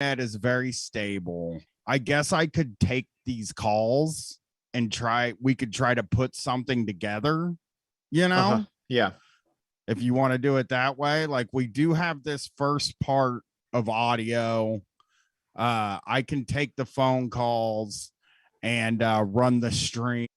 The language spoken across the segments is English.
That is very stable. I guess I could take these calls and we could try to put something together, you know? Yeah. If you want to do it that way. Like, we do have this first part of audio. I can take the phone calls and run the stream.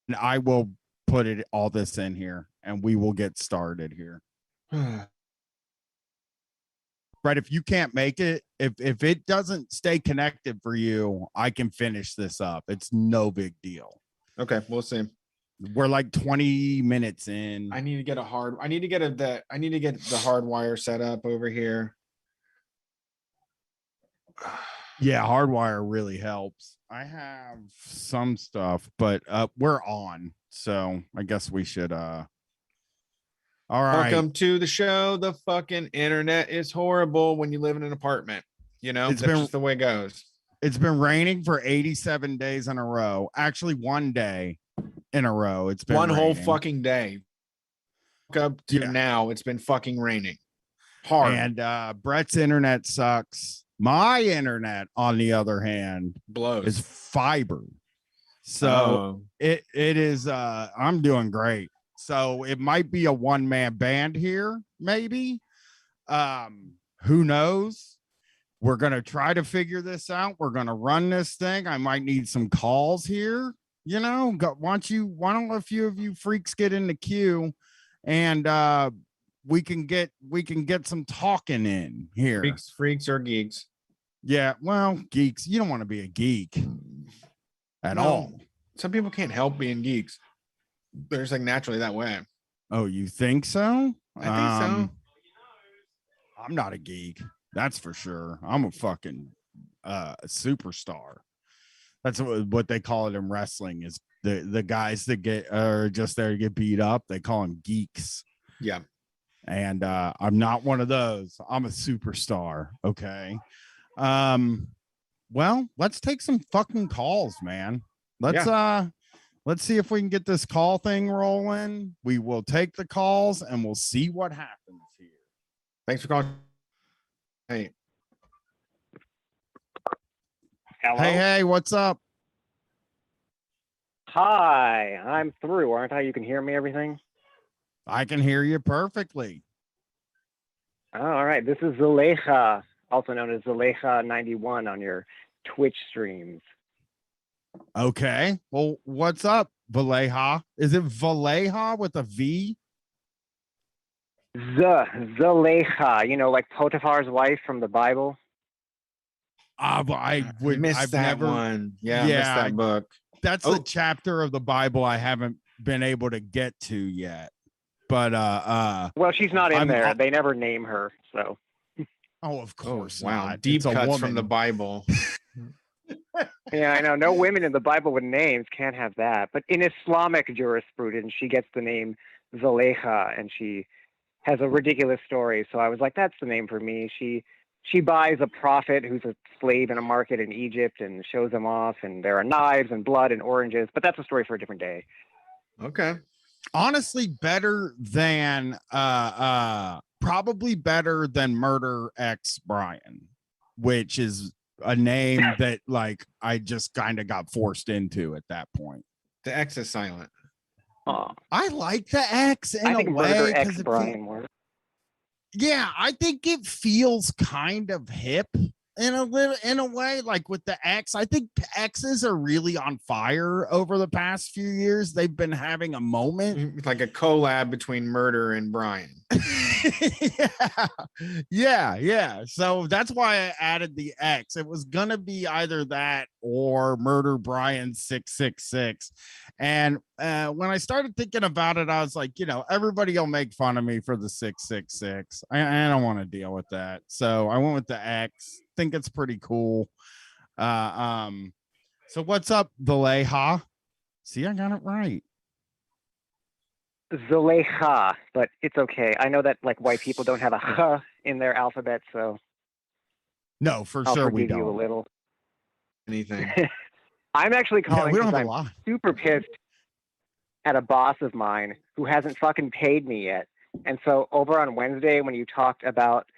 And I will put all this in here and we will get started here. Right. If you can't make it, if it doesn't stay connected for you, I can finish this up. It's no big deal. Okay, we'll see. We're like 20 minutes in. I need to get the hard wire set up over here. Yeah, hardwire really helps. I have some stuff, but we're on. So I guess we should all right. Welcome to the show. The fucking internet is horrible when you live in an apartment. You know, that's just the way it goes. It's been raining for 87 days in a row. Actually, one day in a row. It's been one raining. whole fucking day. Up to now, it's been fucking raining hard. And Brett's internet sucks. My internet, on the other hand, blows. Is fiber. So it is I'm doing great. So it might be a one-man band here, maybe. Who knows? We're gonna try to figure this out. We're gonna run this thing. I might need some calls here. You know, why don't a few of you freaks get in the queue, and we can get some talking in here. Freaks or geeks? Yeah, well, geeks. You don't want to be a geek at all. Some people can't help being geeks. They're just like naturally that way. Oh, you think so? I think so. I'm not a geek. That's for sure. I'm a fucking superstar. That's what they call it in wrestling. Is the guys that get are just there to get beat up. They call them geeks. Yeah. And I'm not one of those. I'm a superstar. Okay. Well, let's take some fucking calls, man. Let's see if we can get this call thing rolling. We will take the calls and we'll see what happens here. Thanks for calling. Hey. Hello? Hey, what's up? Hi, I'm through, aren't I? You can hear me, everything? I can hear you perfectly. All right, this is Zaleja, also known as Zaleja91 on your Twitch streams. Okay. Well, what's up, Valeja? Is it Valeja with a V? Zaleja, you know, like Potiphar's wife from the Bible. I would miss I've that never one. Yeah, I missed that book. That's a chapter of the Bible I haven't been able to get to yet. But well, she's not in there. They never name her, so. Oh, of course. Wow, not. deep cuts from the Bible. Yeah, I know. No women in the Bible with names, can't have that. But in Islamic jurisprudence, she gets the name Zaleja, and she has a ridiculous story. So I was like, that's the name for me. She buys a prophet who's a slave in a market in Egypt and shows him off, and there are knives and blood and oranges. But that's a story for a different day. Okay. Honestly, better than probably better than Murder X Brian, which is a name that like I just kind of got forced into at that point. The X is silent. I like the X in I think a way. Murder X Brian works. Yeah, I think it feels kind of hip in a way, like with the X. I think X's are really on fire over the past few years. They've been having a moment, like a collab between Murder and Brian. yeah. So that's why I added the X. It was gonna be either that or Murder Brian 666. And when I started thinking about it, I was like, you know, everybody will make fun of me for the 666. I don't want to deal with that. So I went with the X. Think it's pretty cool. So what's up, Zaleha? See, I got it right. Zaleha, but it's okay. I know that like white people don't have a h in their alphabet, so No, for I'll sure we forgive you a don't. little. Anything. I'm actually Yeah, calling we don't because have a I'm lot. super pissed at a boss of mine who hasn't fucking paid me yet. And so over on Wednesday, when you talked about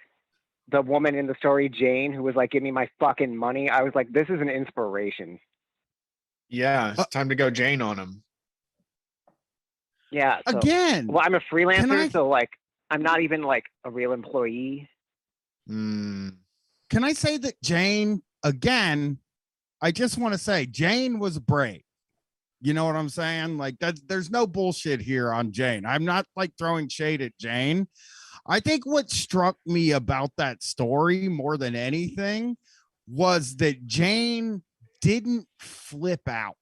the woman in the story, Jane, who was like, "Give me my fucking money," I was like, "This is an inspiration." Yeah, it's time to go Jane on him. Yeah. So, Again, well, I'm a freelancer, I- so like, I'm not even like a real employee. Mm. can I say that Jane, again, I just want to say Jane was brave. You know what I'm saying? Like that, there's no bullshit here on Jane. I'm not like throwing shade at Jane. I think what struck me about that story more than anything was that Jane didn't flip out.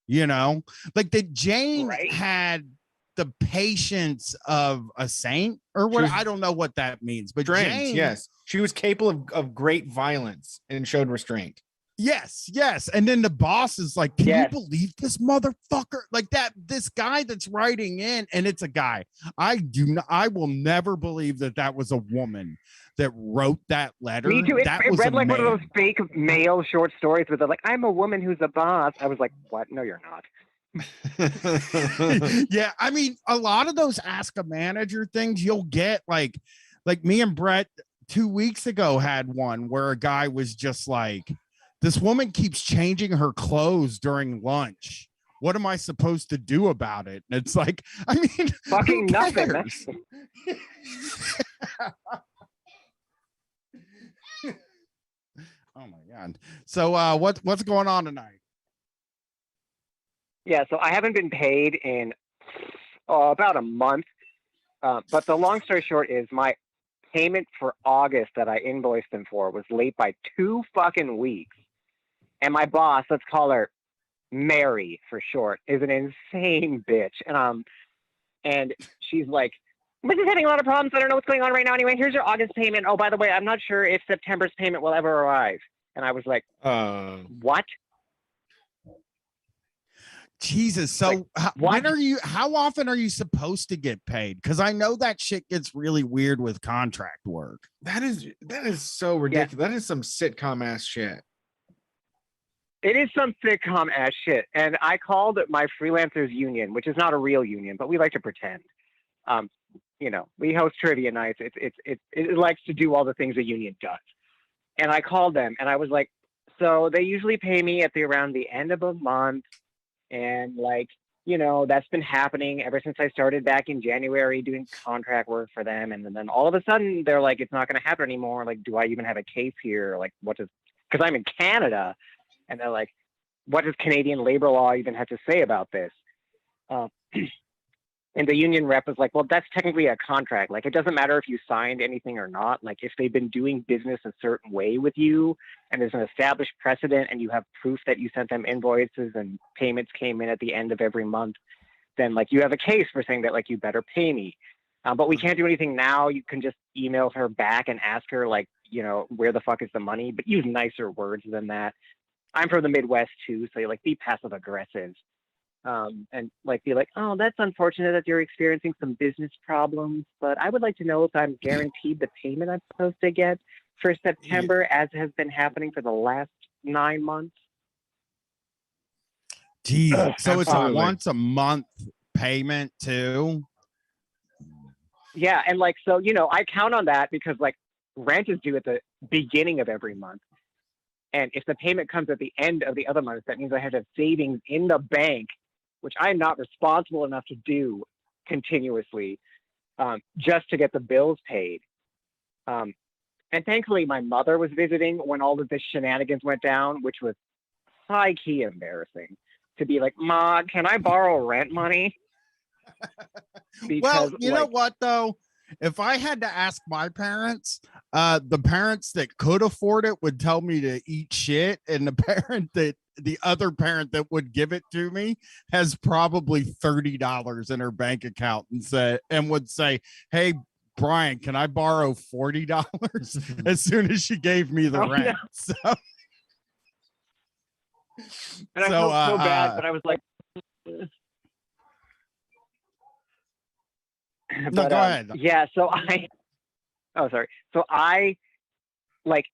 You know, like that Jane Right. had the patience of a saint or what. I don't know what that means, but Jane, Jane, yes, she was capable of great violence and showed restraint. yes. And then the boss is like, can you Yes. believe this motherfucker? Like that, this guy that's writing in, and it's a guy. I will never believe that that was a woman that wrote that letter. Me too. It was read a like one of man. those fake male short stories where they're like, "I'm a woman who's a boss." I was like, "What? No, you're not." Yeah, I mean, a lot of those ask a manager things you'll get like me and Brett 2 weeks ago had one where a guy was just like, this woman keeps changing her clothes during lunch. What am I supposed to do about it? And it's like, I mean, Fucking who nothing. cares? Oh my god. So what's going on tonight? Yeah, so I haven't been paid in about a month. But the long story short is my payment for August that I invoiced them for was late by 2 fucking weeks. And my boss, let's call her Mary for short, is an insane bitch. And she's like, "This is having a lot of problems. I don't know what's going on right now. Anyway, here's your August payment. Oh, by the way, I'm not sure if September's payment will ever arrive." And I was like, "What?" Jesus. So Like, how often are you supposed to get paid? Because I know that shit gets really weird with contract work. That is so ridiculous. Yeah. That is some sitcom ass shit. It is some sitcom ass shit. And I called my freelancers union, which is not a real union, but we like to pretend. You know, we host trivia nights. It likes to do all the things a union does. And I called them and I was like, so they usually pay me at around the end of a month. And like, you know, that's been happening ever since I started back in January doing contract work for them. And then all of a sudden they're like, it's not going to happen anymore. Like, do I even have a case here? Like, because I'm in Canada, and they're like, what does Canadian labor law even have to say about this? And the union rep was like, well, that's technically a contract. Like, it doesn't matter if you signed anything or not. Like, if they've been doing business a certain way with you and there's an established precedent and you have proof that you sent them invoices and payments came in at the end of every month, then like you have a case for saying that like you better pay me. But we can't do anything now. You can just email her back and ask her like, you know, where the fuck is the money? But use nicer words than that. I'm from the Midwest too, so you like be passive aggressive. And like be like, oh, that's unfortunate that you're experiencing some business problems, but I would like to know if I'm guaranteed the payment I'm supposed to get for September, as has been happening for the last 9 months. Geez, so it's a once a month payment too. Yeah, and like so, you know, I count on that because like rent is due at the beginning of every month. And if the payment comes at the end of the other month, that means I have to have savings in the bank, which I'm not responsible enough to do continuously, just to get the bills paid. And thankfully, my mother was visiting when all of this shenanigans went down, which was high-key embarrassing. To be like, Ma, can I borrow rent money? Because, well, you know what, though? If I had to ask my parents, the parents that could afford it would tell me to eat shit, and the other parent that would give it to me has probably $30 in her bank account and would say, "Hey, Brian, can I borrow $40?" as soon as she gave me the rent. No. So And I felt so bad, but I was like, no, go ahead. Yeah, so sorry. So like,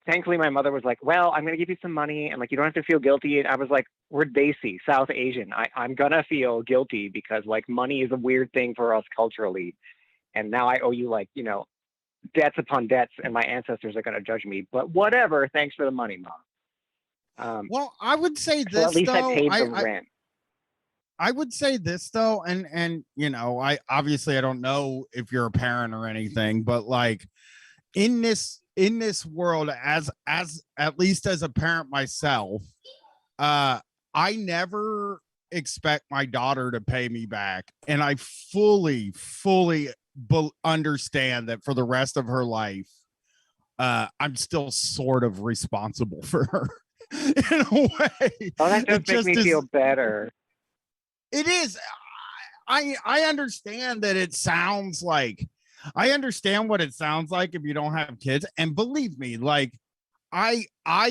thankfully my mother was like, well, I'm going to give you some money and like, you don't have to feel guilty. And I was like, we're Desi, South Asian. I'm going to feel guilty because like money is a weird thing for us culturally. And now I owe you like, debts upon debts and my ancestors are going to judge me, but whatever. Thanks for the money, Mom. Well, I would say this, so at least though, I paid the rent. I would say this though, and I obviously I don't know if you're a parent or anything, but like in this world, as at least as a parent myself, I never expect my daughter to pay me back, and I fully understand that for the rest of her life, I'm still sort of responsible for her in a way. Oh, that does make me feel better. It is. I understand that it sounds like, I understand what it sounds like if you don't have kids. And believe me, like I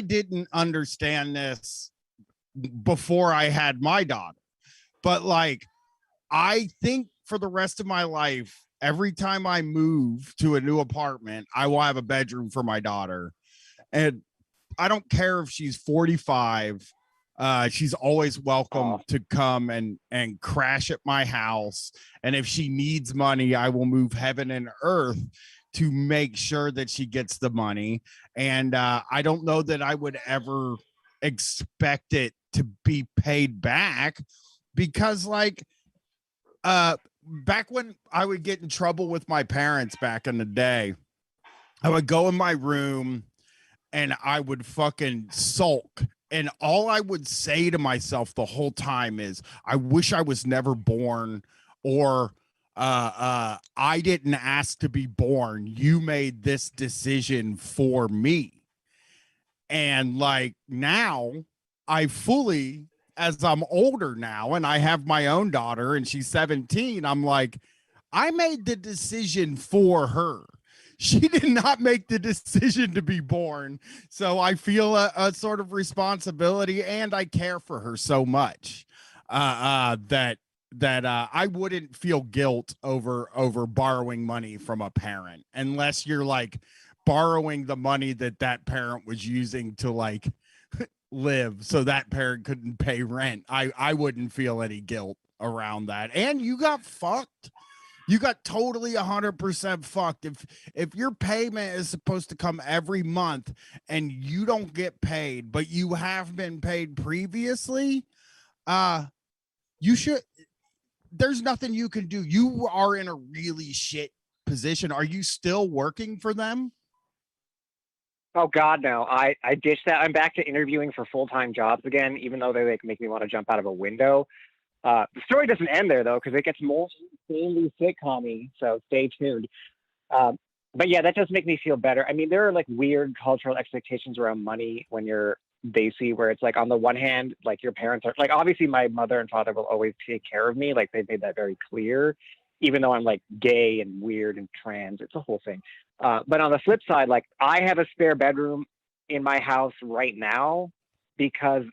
didn't understand this before I had my daughter. But like I think for the rest of my life, every time I move to a new apartment, I will have a bedroom for my daughter. And I don't care if she's 45. She's always welcome to come and crash at my house. And if she needs money, I will move heaven and earth to make sure that she gets the money. And I don't know that I would ever expect it to be paid back, because like back when I would get in trouble with my parents back in the day, I would go in my room and I would fucking sulk. And all I would say to myself the whole time is, I wish I was never born, or I didn't ask to be born. You made this decision for me. And like now, I fully, as I'm older now and I have my own daughter and she's 17, I'm like, I made the decision for her. She did not make the decision to be born. So I feel a sort of responsibility, and I care for her so much that I wouldn't feel guilt over borrowing money from a parent, unless you're like borrowing the money that parent was using to like live so that parent couldn't pay rent. I wouldn't feel any guilt around that. And you got fucked. You got totally 100% fucked. If your payment is supposed to come every month and you don't get paid, but you have been paid previously, you should. There's nothing you can do. You are in a really shit position. Are you still working for them? Oh God, no. I ditched that. I'm back to interviewing for full-time jobs again, even though they like make me want to jump out of a window. The story doesn't end there though, because it gets more insanely sitcom-y, so stay tuned. But yeah, that does make me feel better. I mean, there are like weird cultural expectations around money when you're Desi, where it's like on the one hand, like your parents are like, obviously my mother and father will always take care of me. Like they made that very clear, even though I'm like gay and weird and trans. It's a whole thing. But on the flip side, like I have a spare bedroom in my house right now because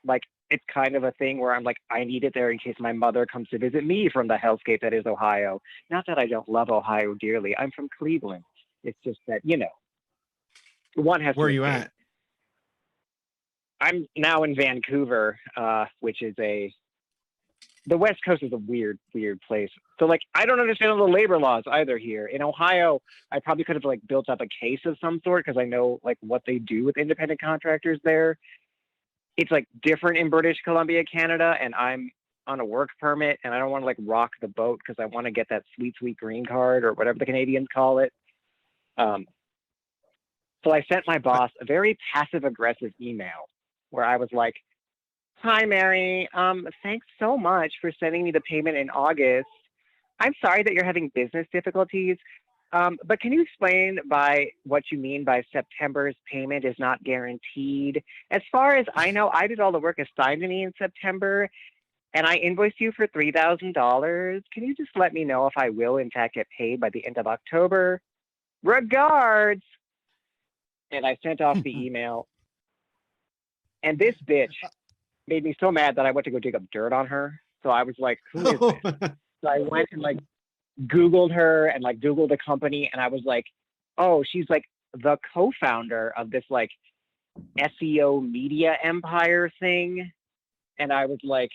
like it's kind of a thing where I'm like, I need it there in case my mother comes to visit me from the hellscape that is Ohio. Not that I don't love Ohio dearly. I'm from Cleveland. It's just that, one has to. Where are you at? I'm now in Vancouver, which is the West Coast is a weird, weird place. So like, I don't understand all the labor laws either here. In Ohio, I probably could have like built up a case of some sort because I know like what they do with independent contractors there. It's like different in British Columbia, Canada, and I'm on a work permit and I don't want to like rock the boat because I want to get that sweet, sweet green card or whatever the Canadians call it. So I sent my boss a very passive aggressive email where I was like, "Hi, Mary. Thanks so much for sending me the payment in August. I'm sorry that you're having business difficulties. But can you explain by what you mean by September's payment is not guaranteed? As far as I know, I did all the work assigned to me in September, and I invoiced you for $3,000. Can you just let me know if I will, in fact, get paid by the end of October? Regards." And I sent off the email. And this bitch made me so mad that I went to go dig up dirt on her. So I was like, who is this? So I went and like Googled her and like Googled the company, and I was like, oh, she's like the co-founder of this like SEO media empire thing. And I was like,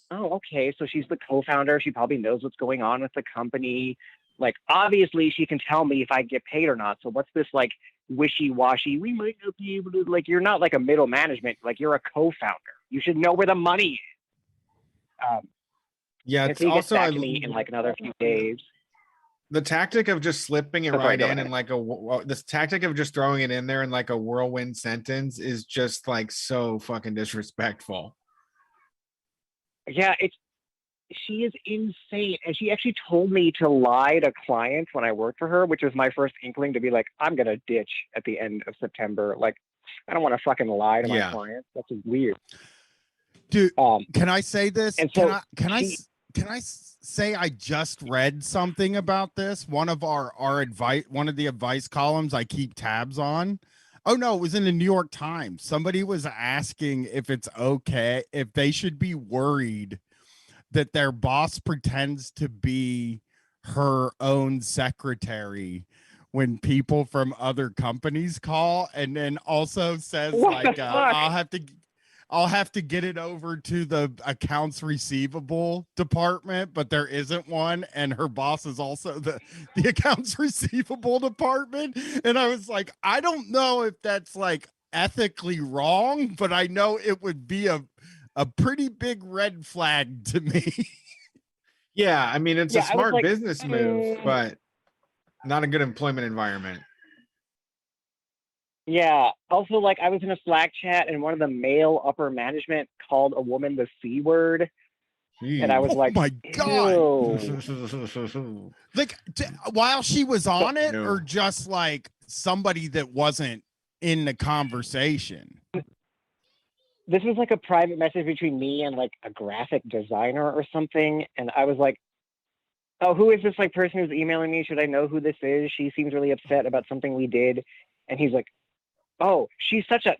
oh, okay. So she's the co-founder. She probably knows what's going on with the company. Like, obviously she can tell me if I get paid or not. So what's this like wishy-washy? We might not be able to, like, you're not like a middle management. Like, you're a co-founder. You should know where the money is. Yeah, it's also back to me in like another few days. The tactic of just slipping it right in and like this tactic of just throwing it in there in like a whirlwind sentence is just like so fucking disrespectful. Yeah, she is insane. And she actually told me to lie to clients when I worked for her, which was my first inkling to be like, I'm going to ditch at the end of September. Like, I don't want to fucking lie to my clients. That's weird. Dude, can I say this? And so can I say I just read something about this? One of our advice, one of the advice columns I keep tabs on. Oh no, it was in the New York Times. Somebody was asking if it's okay, if they should be worried that their boss pretends to be her own secretary when people from other companies call, and then also says like, I'll have to get it over to the accounts receivable department, but there isn't one. And her boss is also the accounts receivable department. And I was like, I don't know if that's like ethically wrong, but I know it would be a pretty big red flag to me. Yeah, I mean, it's a smart business move, but not a good employment environment. Yeah. Also, like, I was in a Slack chat and one of the male upper management called a woman the C word. Jeez. And I was like, my God. Like, while she was on it, or just like somebody that wasn't in the conversation? This was like a private message between me and like a graphic designer or something. And I was like, oh, who is this like person who's emailing me? Should I know who this is? She seems really upset about something we did. And he's like, oh, she's such a,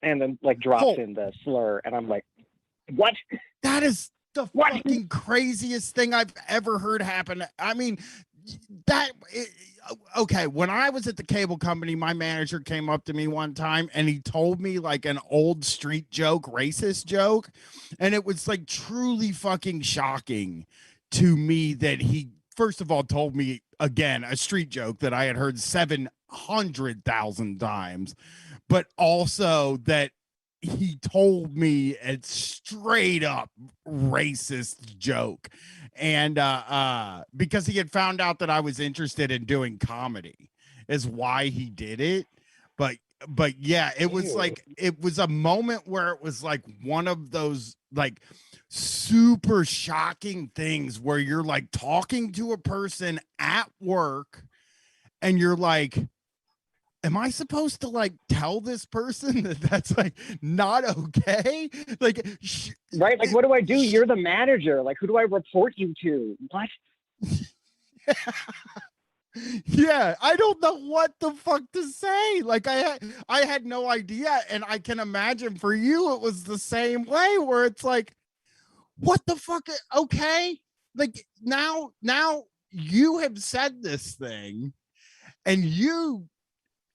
and then like drops in the slur. And I'm like, what? That is the fucking craziest thing I've ever heard happen. I mean, okay, when I was at the cable company, my manager came up to me one time and he told me like an old street joke, racist joke. And it was like truly fucking shocking to me that he, first of all, told me again a street joke that I had heard 700,000 times, but also that he told me a straight up racist joke. And because he had found out that I was interested in doing comedy is why he did it. But yeah, it was like, it was a moment where it was like one of those like super shocking things where you're like talking to a person at work and you're like, am I supposed to like tell this person that that's like not okay? Like, right? Like, what do I do? You're the manager. Like, who do I report you to? What? Yeah, I don't know what the fuck to say. Like, I had no idea, and I can imagine for you it was the same way, where it's like, what the fuck? Okay, like now you have said this thing, and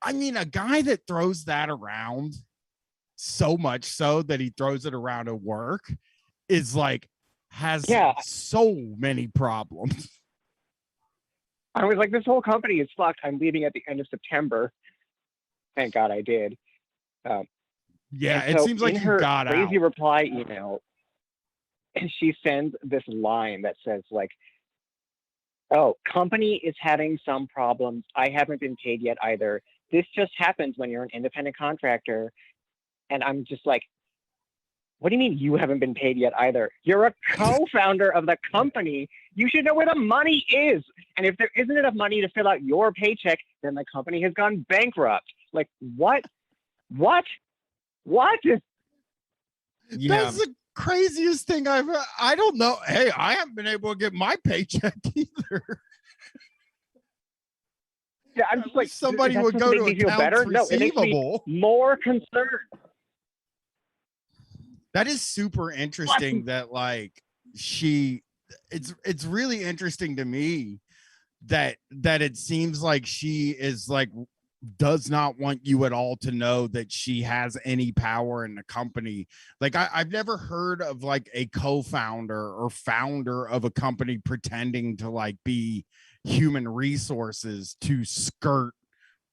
I mean, a guy that throws that around so much so that he throws it around at work is like, has so many problems. I was like, this whole company is fucked. I'm leaving at the end of September. Thank God I did. Yeah, it seems like you got out. Crazy reply email, and she sends this line that says like, oh, company is having some problems. I haven't been paid yet either. This just happens when you're an independent contractor. And I'm just like, what do you mean you haven't been paid yet either? You're a co-founder of the company. You should know where the money is. And if there isn't enough money to fill out your paycheck, then the company has gone bankrupt. Like, what? What? Yeah. That's the craziest thing I've heard. I don't know. Hey, I haven't been able to get my paycheck either. Yeah, I'm just like, somebody would go to accounts receivable. No, it makes me more concerned. That is super interesting that like it's really interesting to me that it seems like she is like does not want you at all to know that she has any power in the company. Like I've never heard of like a co-founder or founder of a company pretending to like be human resources to skirt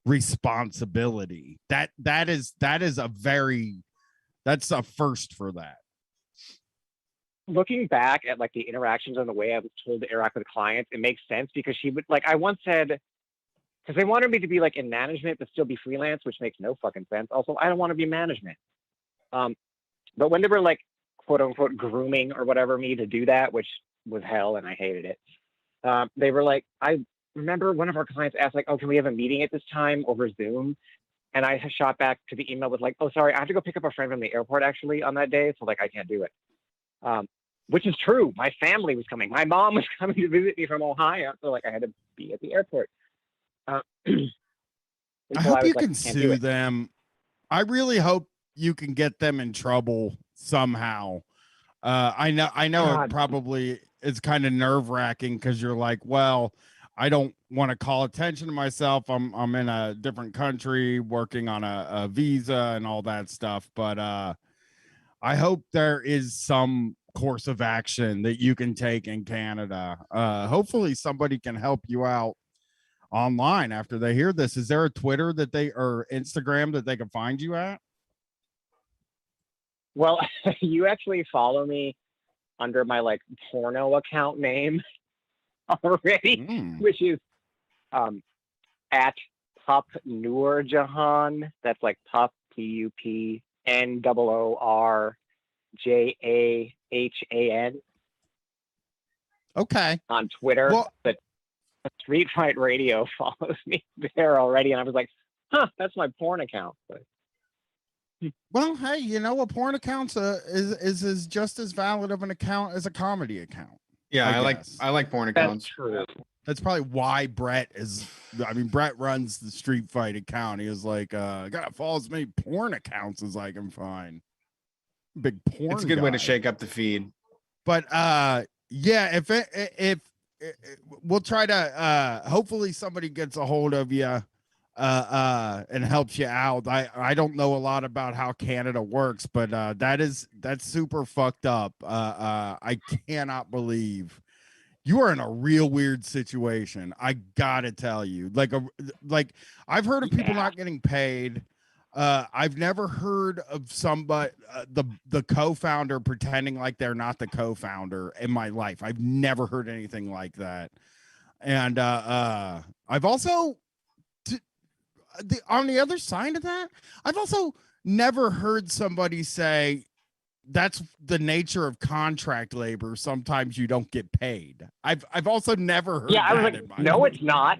responsibility. That's a first for that. Looking back at like the interactions and the way I was told to interact with clients, it makes sense because she would like I once said because they wanted me to be like in management but still be freelance, which makes no fucking sense. Also, I don't want to be management. But when they were like quote unquote grooming or whatever me to do that, which was hell and I hated it. They were like, I remember one of our clients asked like, oh, can we have a meeting at this time over Zoom? And I shot back to the email with like, oh, sorry, I have to go pick up a friend from the airport actually on that day. So like, I can't do it. Which is true. My family was coming. My mom was coming to visit me from Ohio. So like I had to be at the airport. I hope you can sue them. I really hope you can get them in trouble somehow. I know it probably is kind of nerve wracking because you're like, well, I don't want to call attention to myself. I'm in a different country working on a visa and all that stuff. But I hope there is some course of action that you can take in Canada. Hopefully somebody can help you out online after they hear this. Is there a Twitter that they or Instagram that they can find you at? Well, you actually follow me under my like porno account name already, which is at Pup Noorjahan. That's like Pup PUPNOORJAHAN. Okay. On Twitter, well, but Street Fight Radio follows me there already, and I was like, huh, that's my porn account. But well, hey, you know, a porn account is just as valid of an account as a comedy account. Yeah, I like porn accounts. That's true. That's probably why Brett runs the Street Fight account. He was like, I gotta follow as many porn accounts as I can find. Big porn. It's a good way to shake up the feed. But yeah, if we'll try to hopefully somebody gets a hold of you and helps you out. I don't know a lot about how Canada works, but that's super fucked up. I cannot believe you are in a real weird situation. I gotta tell you, like I've heard of people not getting paid. I've never heard of somebody the co-founder pretending like they're not the co-founder in my life. I've never heard anything like that. And I've also on the other side of that, I've also never heard somebody say that's the nature of contract labor. Sometimes you don't get paid. I've also never heard. Yeah, I was like, no, it's not.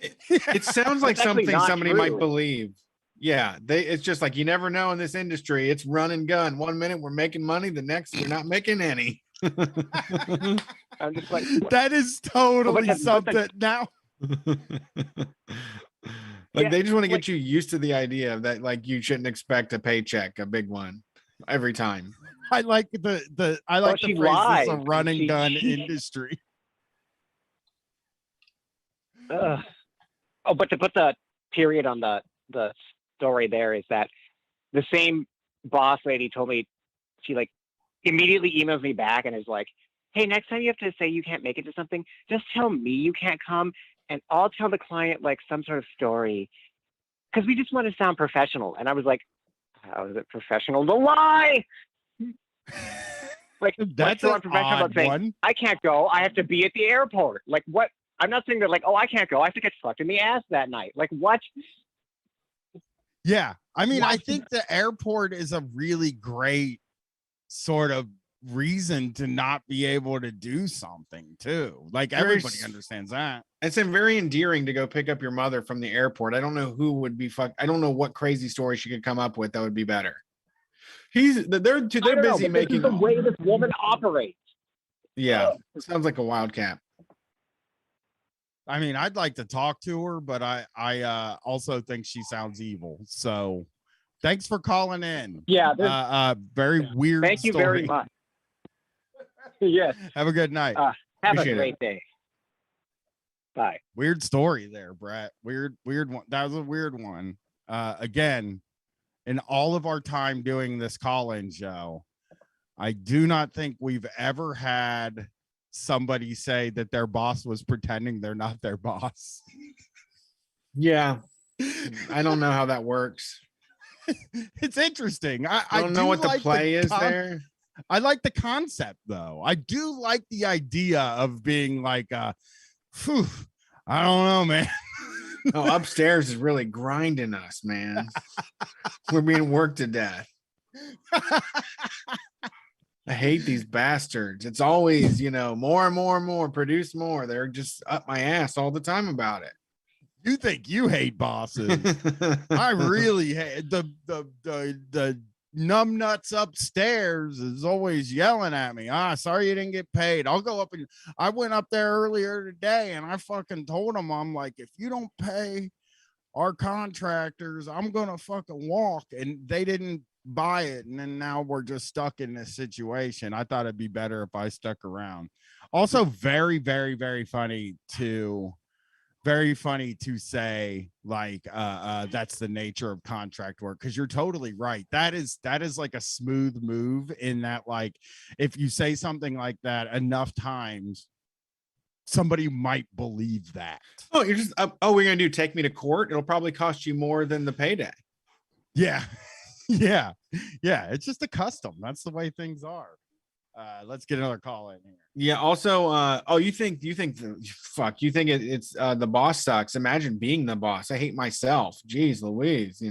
It sounds like something somebody might believe. Yeah, it's just like you never know in this industry. It's run and gun. 1 minute we're making money, the next we're not making any. I'm just like, that is totally something now. Like they just want to get you used to the idea that like you shouldn't expect a paycheck, a big one, every time. I like the phrase it's a run and gun industry. Oh, but to put the period on the story there is that the same boss lady told me, she like immediately emails me back and is like, hey, next time you have to say you can't make it to something, just tell me you can't come and I'll tell the client like some sort of story because we just want to sound professional. And I was like, how is it professional to lie? Like that's an odd one. I can't go. I have to be at the airport. Like what? I'm not saying that like, oh, I can't go. I have to get fucked in the ass that night. Like what? Yeah. I mean, I think the airport is a really great sort of reason to not be able to do something too. Like everybody understands that. It's very endearing to go pick up your mother from the airport. I don't know who would be I don't know what crazy story she could come up with that would be better. They're busy making the way this woman operates. Yeah, sounds like a wildcat. I mean, I'd like to talk to her, but I also think she sounds evil. So Thanks for calling in. Yeah. Very weird. Thank you story. very much. Yes. Have a good night. Have Appreciate a great day. Bye. Weird story there, Brett. Weird one. That was a weird one. Again, in all of our time doing this call-in show, I do not think we've ever had somebody say that their boss was pretending they're not their boss. Yeah. I don't know how that works. It's interesting. I don't know what the play is there. I like the concept though. I do like the idea of being like, phew, I don't know, man. Oh, upstairs is really grinding us, man. We're being worked to death. I hate these bastards. It's always, more and more and more, produce more. They're just up my ass all the time about it. You think you hate bosses? I really hate the numbnuts upstairs is always yelling at me. Sorry you didn't get paid. I'll go up and I went up there earlier today and I fucking told them, I'm like, if you don't pay our contractors, I'm gonna fucking walk. And they didn't buy it. And then now we're just stuck in this situation. I thought it'd be better if I stuck around. Also, very, very, very funny to say like that's the nature of contract work, because you're totally right. That is like a smooth move in that, like, if you say something like that enough times, somebody might believe that. Oh, you're just we're gonna do take me to court. It'll probably cost you more than the payday. Yeah. yeah it's just a custom. That's the way things are. Let's get another call in here. Yeah. Also, you think it's the boss sucks. Imagine being the boss. I hate myself. Jeez Louise,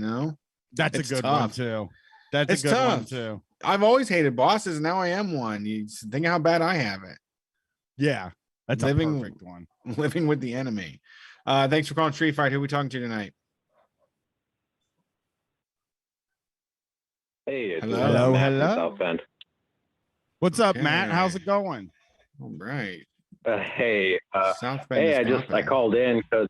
That's it's a good tough. one too. That's It's a good tough. one too. I've always hated bosses. Now I am one. You think how bad I have it. Yeah, that's a perfect one. Living with the enemy. Thanks for calling Street Fight. Who are we talking to tonight? Hey, it's Hello. Matt from South Bend. What's up, Okay. Matt? How's it going? All right. Hey, South Bend. hey, is I called in because,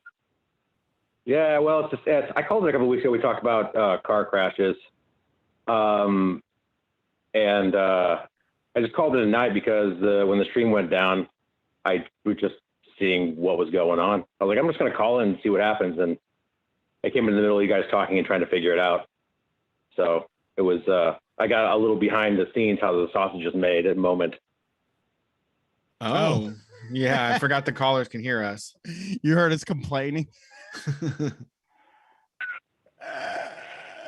yeah, well, I called in a couple of weeks ago. We talked about car crashes, and I just called in tonight because when the stream went down, I was just seeing what was going on. I was like, I'm just going to call in and see what happens, and I came in the middle of you guys talking and trying to figure it out. So it was, I got a little behind the scenes how the sausage is made at the moment. Oh, yeah. I forgot the callers can hear us. You heard us complaining.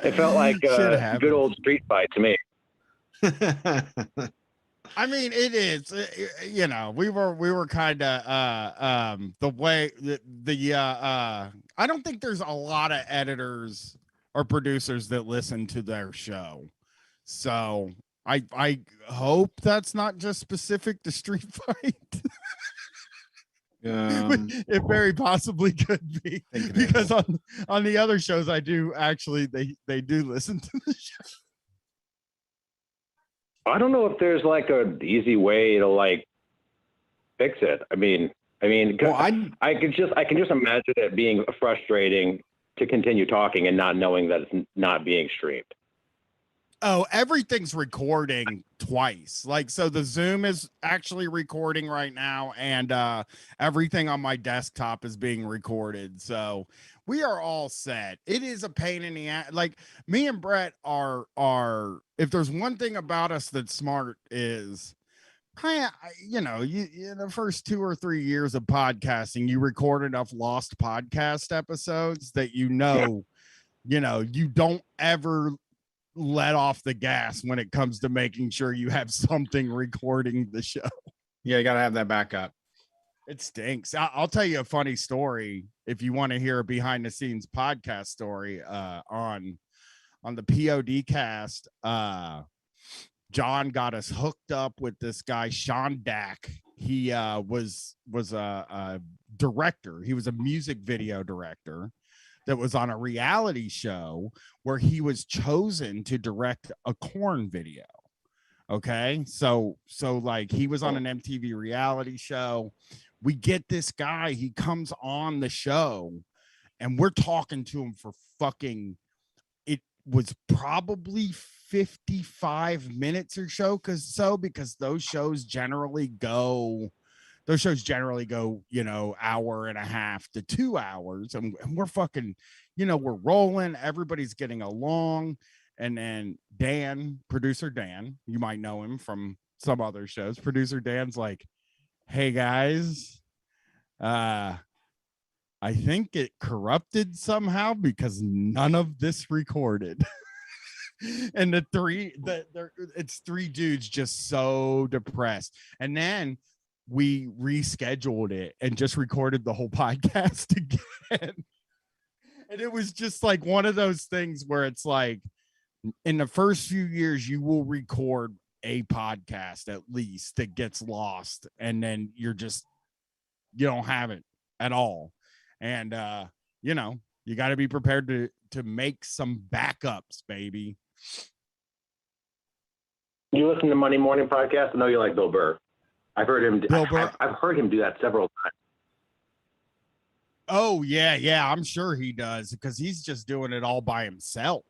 It felt like a good old street fight to me. I mean, it is. We were kind of the way I don't think there's a lot of editors or producers that listen to their show, so I hope that's not just specific to Street Fight. It very possibly could be, because on the other shows I do actually they do listen to the show. I don't know if there's like an easy way to like fix it. I mean, well, I can just imagine it being frustrating to continue talking and not knowing that it's not being streamed. Oh, everything's recording twice. Like, so the Zoom is actually recording right now, and everything on my desktop is being recorded. So we are all set. It is a pain in the ass. Like, me and Brett are if there's one thing about us that's smart is, in the first 2 or 3 years of podcasting, you record enough lost podcast episodes that you don't ever let off the gas when it comes to making sure you have something recording the show. Yeah, you gotta have that backup. It stinks. I'll tell you a funny story if you want to hear a behind the scenes podcast story. On the POD cast, John got us hooked up with this guy Sean Dack. He was a director. He was a music video director that was on a reality show where he was chosen to direct a Korn video. Okay. So like he was on an MTV reality show. We get this guy, he comes on the show and we're talking to him for fucking was probably 55 minutes or so, because those shows generally go, you know, hour and a half to 2 hours, and we're fucking, you know, we're rolling, everybody's getting along. And then Dan, producer Dan, you might know him from some other shows, producer Dan's like, hey guys, I think it corrupted somehow because none of this recorded. And it's three dudes just so depressed. And then we rescheduled it and just recorded the whole podcast again. And it was just like one of those things where it's like, in the first few years, you will record a podcast at least that gets lost, and then you don't have it at all. And you know, you got to be prepared to make some backups, baby. You listen to Monday Morning Podcast? I know you like Bill Burr. I've heard him. I've heard him do that several times. Oh yeah, I'm sure he does, because he's just doing it all by himself.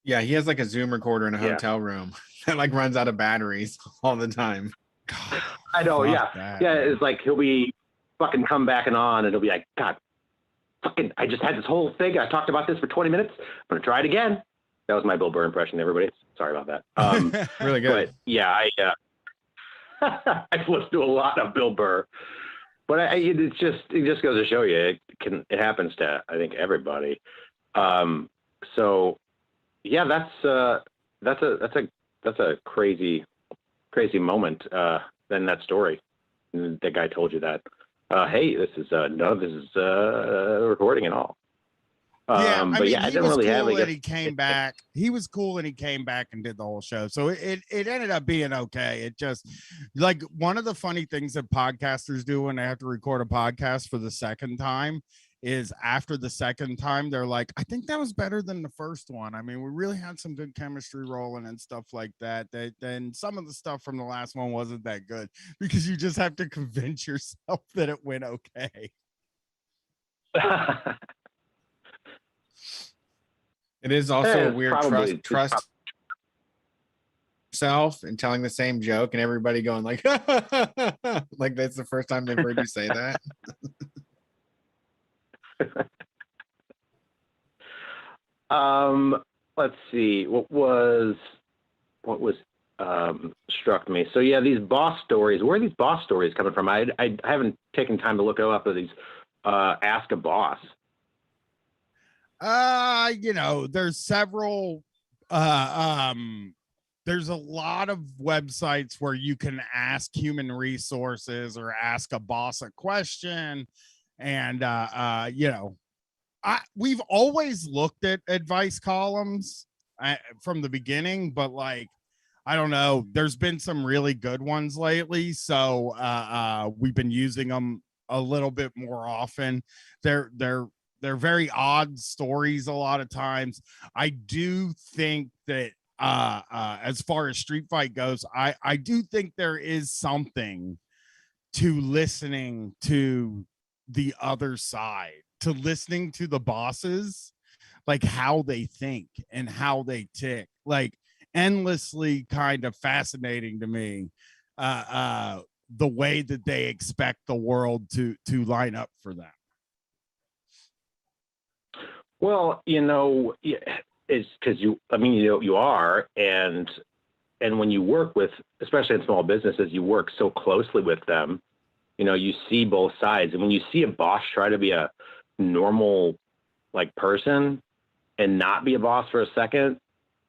Yeah, he has like a Zoom recorder in a hotel room that like runs out of batteries all the time. God, I know, yeah. It's like he'll be fucking come back and on, and he'll be like, God, fucking, I just had this whole thing. I talked about this for 20 minutes. I'm gonna try it again. That was my Bill Burr impression, everybody. Sorry about that. Really good. But yeah, I've listened to a lot of Bill Burr, but it just goes to show you it happens to, I think, everybody. So yeah, that's a crazy moment. Then that story, the guy told you that, hey, this is recording and all. Yeah, but yeah, I didn't really have it. He came back. He was cool, and he came back and did the whole show. So it ended up being okay. It just, like, one of the funny things that podcasters do when they have to record a podcast for the second time is, after the second time, they're like, I think that was better than the first one. I mean, we really had some good chemistry rolling and stuff like that. Then some of the stuff from the last one wasn't that good, because you just have to convince yourself that it went okay. It is also a weird trust yourself and telling the same joke and everybody going like, like that's the first time they've heard you say that. Let's see, what was struck me. So yeah, these boss stories, where are these boss stories coming from? I haven't taken time to look up these Ask a Boss. You know, there's several, there's a lot of websites where you can ask human resources or ask a boss a question. And, you know, we've always looked at advice columns from the beginning, but like, I don't know, there's been some really good ones lately. So, we've been using them a little bit more often. They're very odd stories a lot of times. I do think that as far as Street Fight goes, I do think there is something to listening to the other side, to listening to the bosses, like how they think and how they tick, like endlessly kind of fascinating to me, the way that they expect the world to line up for them. Well, you know, it's because you are, and when you work with, especially in small businesses, you work so closely with them, you know, you see both sides. And when you see a boss try to be a normal, like, person and not be a boss for a second,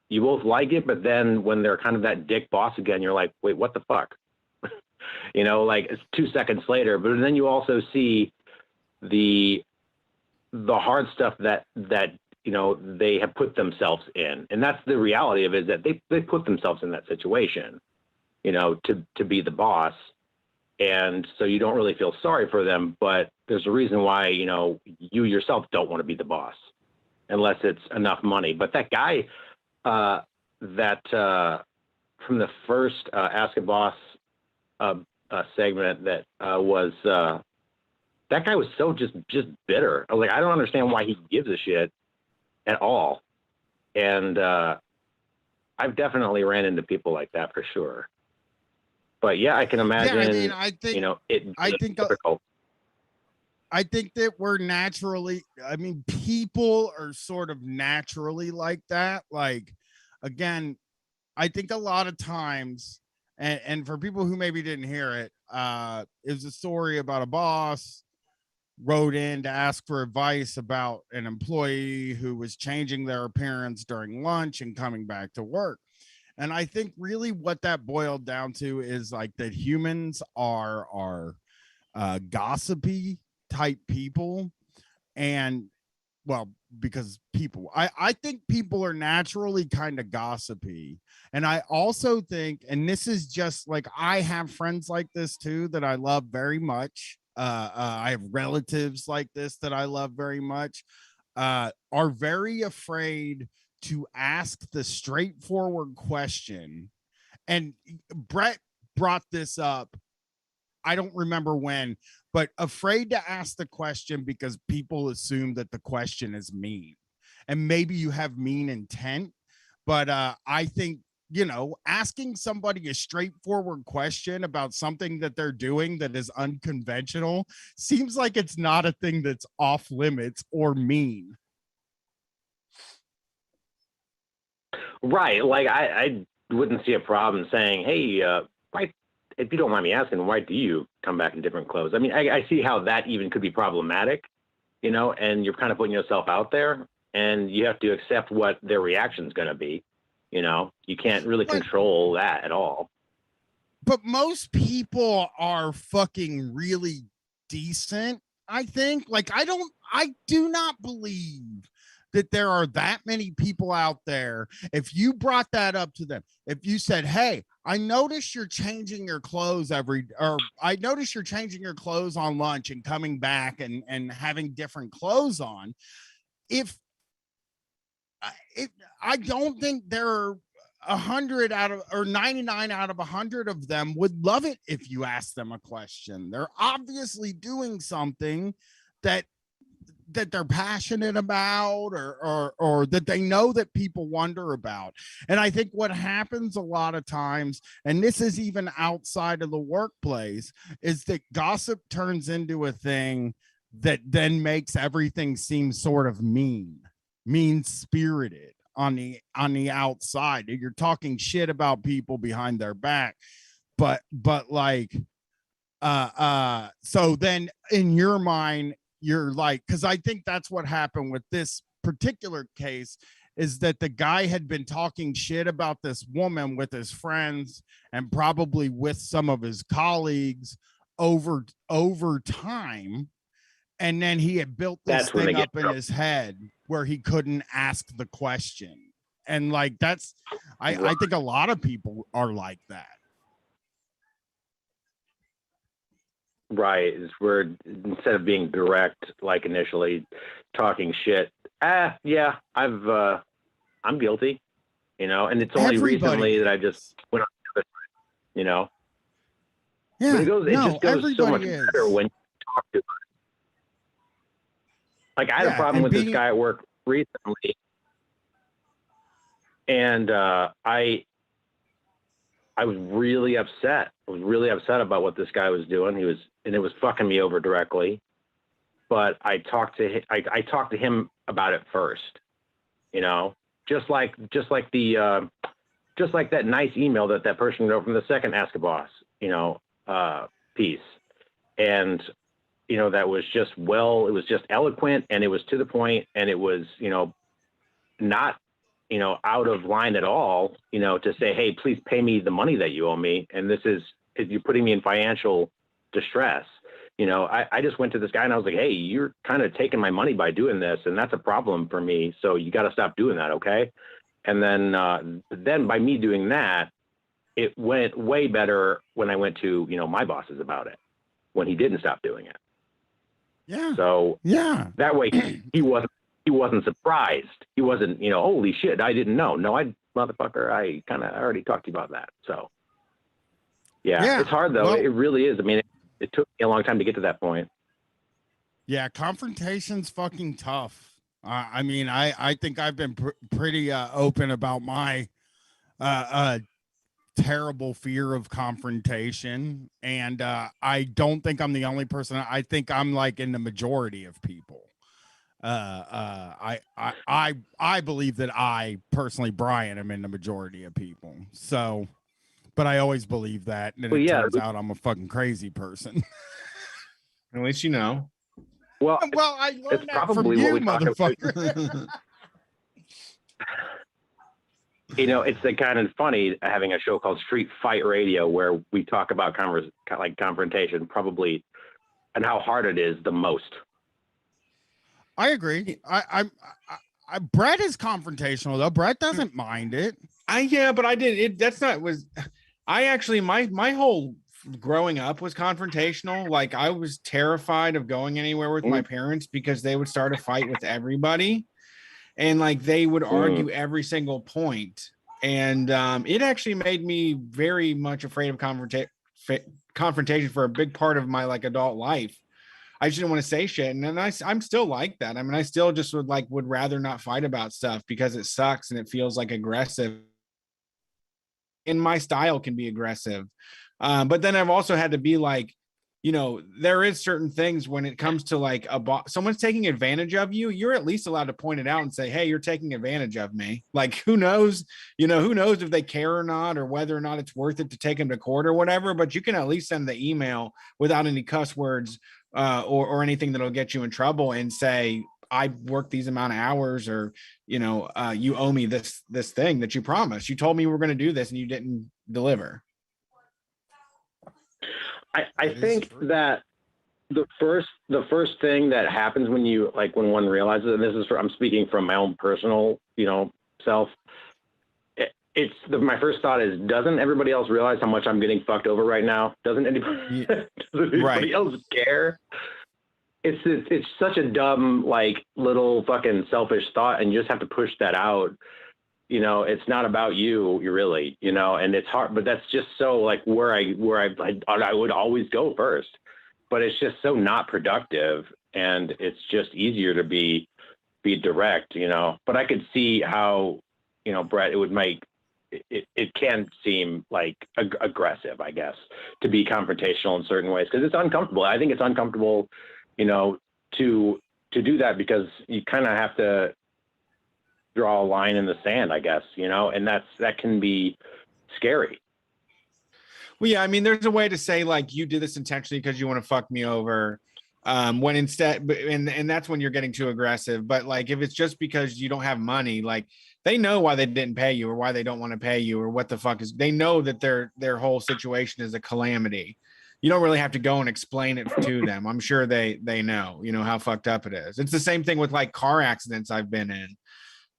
you both like it. But then when they're kind of that dick boss again, you're like, wait, what the fuck? You know, like, it's 2 seconds later. But then you also see the hard stuff that you know they have put themselves in, and that's the reality of it, is that they put themselves in that situation, you know, to be the boss. And so you don't really feel sorry for them, but there's a reason why, you know, you yourself don't want to be the boss unless it's enough money. But that guy that from the first Ask a Boss segment that was that guy was so just bitter. I was like, I don't understand why he gives a shit at all. And I've definitely ran into people like that for sure. But yeah, I can imagine. Yeah, I mean, I think, you know, difficult. I think that we're naturally, I mean, people are sort of naturally like that. Like, again, I think a lot of times, and for people who maybe didn't hear it, it was a story about a boss wrote in to ask for advice about an employee who was changing their appearance during lunch and coming back to work. And I think really what that boiled down to is like that humans are gossipy type people. And well, because I think people are naturally kind of gossipy. And I also think, and this is just like, I have friends like this too that I love very much. I have relatives like this that I love very much, are very afraid to ask the straightforward question. And Brett brought this up, I don't remember when, but afraid to ask the question because people assume that the question is mean. And maybe you have mean intent, but I think, you know, asking somebody a straightforward question about something that they're doing that is unconventional seems like it's not a thing that's off limits or mean. Right. Like I wouldn't see a problem saying, hey, why, if you don't mind me asking, why do you come back in different clothes? I mean, I see how that even could be problematic, you know, and you're kind of putting yourself out there and you have to accept what their reaction is going to be. You know, you can't really control that at all. But most people are fucking really decent, I think. Like, I do not believe that there are that many people out there. If you brought that up to them, if you said, hey, I noticed you're changing your clothes I noticed you're changing your clothes on lunch and coming back and having different clothes on. I don't think there are 100 out of, or 99 out of 100 of them would love it if you ask them a question. They're obviously doing something that they're passionate about, or that they know that people wonder about. And I think what happens a lot of times, and this is even outside of the workplace, is that gossip turns into a thing that then makes everything seem sort of mean spirited on the outside. You're talking shit about people behind their back, but like so then in your mind you're like, because I think that's what happened with this particular case, is that the guy had been talking shit about this woman with his friends and probably with some of his colleagues over time. And then he had built this thing up in his head where he couldn't ask the question. And like, that's, I think a lot of people are like that. Right. Is where instead of being direct, like initially talking shit, yeah, I'm guilty, you know, and it's only recently that I just went on the other side, you know. Yeah. But it just goes so much better when you talk to it. Like I had a problem with this guy at work recently, and I was really upset. I was really upset about what this guy was doing. And it was fucking me over directly. But I talked to him about it first, you know, just like that nice email that person wrote from the second Ask a Boss, you know, piece. And, you know, that was just, it was just eloquent and it was to the point and it was, you know, not, you know, out of line at all, you know, to say, hey, please pay me the money that you owe me. And you're putting me in financial distress. You know, I just went to this guy and I was like, hey, you're kind of taking my money by doing this. And that's a problem for me. So you got to stop doing that. Okay. And then by me doing that, it went way better when I went to, you know, my bosses about it, when he didn't stop doing it. Yeah. So yeah, that way he wasn't surprised. He wasn't, you know, holy shit, I didn't know. No, motherfucker, I kind of already talked to you about that. So yeah, it's hard though. It really is. I mean, it took me a long time to get to that point. Yeah, confrontation's fucking tough. I mean, I think I've been pretty open about my terrible fear of confrontation, and I don't think I'm the only person. I think I'm like in the majority of people. I believe that I personally, Brian, am in the majority of people. So, but I always believe that, and then Well, it yeah. turns out I'm a fucking crazy person. At least you know. Well, Well, I it's learned that from probably what you, we talk about. motherfucker. You know, it's kind of funny having a show called Street Fight Radio where we talk about confrontation, probably, and how hard it is the most. I agree. Brett is confrontational though. Brett doesn't mind it. Yeah, but I didn't. That's not was. I actually my whole growing up was confrontational. Like I was terrified of going anywhere with my parents because they would start a fight with everybody, and like they would argue every single point. And it actually made me very much afraid of confrontation for a big part of my like adult life. I just didn't want to say shit. And then I'm still like that. I mean, I still just would rather not fight about stuff because it sucks and it feels like aggressive. And my style can be aggressive. But then I've also had to be like, you know, there is certain things when it comes to like someone's taking advantage of you, you're at least allowed to point it out and say, hey, you're taking advantage of me. Like, who knows, who knows if they care or not, or whether or not it's worth it to take them to court or whatever, but you can at least send the email without any cuss words or anything that'll get you in trouble and say, I worked these amount of hours, or, you owe me this thing that you promised. You told me we were going to do this and you didn't deliver. I think that the first thing that happens when one realizes, and this is I'm speaking from my own personal, self. My first thought is, doesn't everybody else realize how much I'm getting fucked over right now? Doesn't anybody else care? It's such a dumb, like, little fucking selfish thought, and you just have to push that out. It's not about you, really, and it's hard, but that's just so like where I would always go first, but it's just so not productive, and it's just easier to be direct, but I could see how, Brett, it would make it can seem like aggressive, I guess, to be confrontational in certain ways, because it's uncomfortable. I think it's uncomfortable, to do that, because you kind of have to draw a line in the sand, I guess, and that can be scary. Well, yeah, I mean, there's a way to say like, you did this intentionally because you want to fuck me over, when instead, and that's when you're getting too aggressive. But like, if it's just because you don't have money, like, they know why they didn't pay you or why they don't want to pay you or what the fuck is, they know that their whole situation is a calamity. You don't really have to go and explain it to them. I'm sure they know, how fucked up it is. It's the same thing with like car accidents I've been in.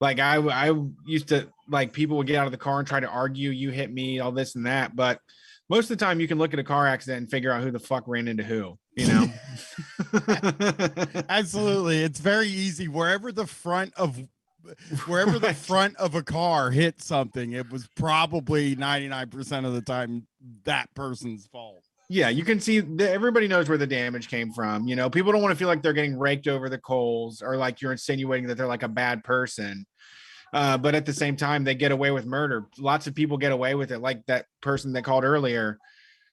Like I used to, like, people would get out of the car and try to argue, you hit me, all this and that. But most of the time you can look at a car accident and figure out who the fuck ran into who, Absolutely. It's very easy. Wherever the front of a car hit something, it was probably 99% of the time that person's fault. Yeah, you can see everybody knows where the damage came from. People don't want to feel like they're getting raked over the coals, or like you're insinuating that they're like a bad person. But at the same time, they get away with murder. Lots of people get away with it. Like that person that called earlier.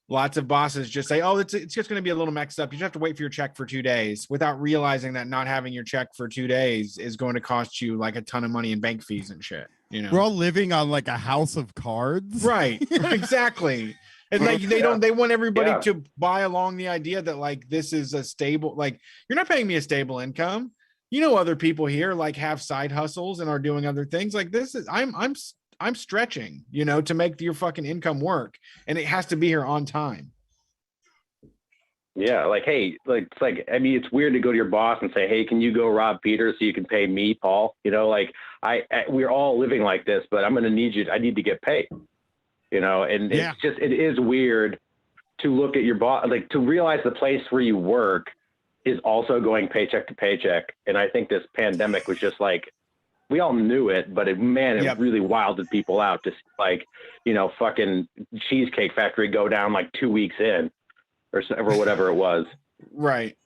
Lots of bosses just say, oh, it's just going to be a little mixed up. You just have to wait for your check for 2 days, without realizing that not having your check for 2 days is going to cost you like a ton of money in bank fees and shit. We're all living on like a house of cards. Right. Exactly. And like they want everybody to buy along the idea that like this is a stable, like, you're not paying me a stable income. Other people here like have side hustles and are doing other things. Like, this is I'm stretching, to make your fucking income work, and it has to be here on time. Yeah, like, hey, I mean, it's weird to go to your boss and say, hey, can you go rob Peter so you can pay me, Paul? We're all living like this, but I'm going to need you. I need to get paid. And it is weird to look at your boss, like, to realize the place where you work is also going paycheck to paycheck. And I think this pandemic was just like, we all knew it, but it really wilded people out to, like, fucking Cheesecake Factory go down like 2 weeks in or whatever it was. Right.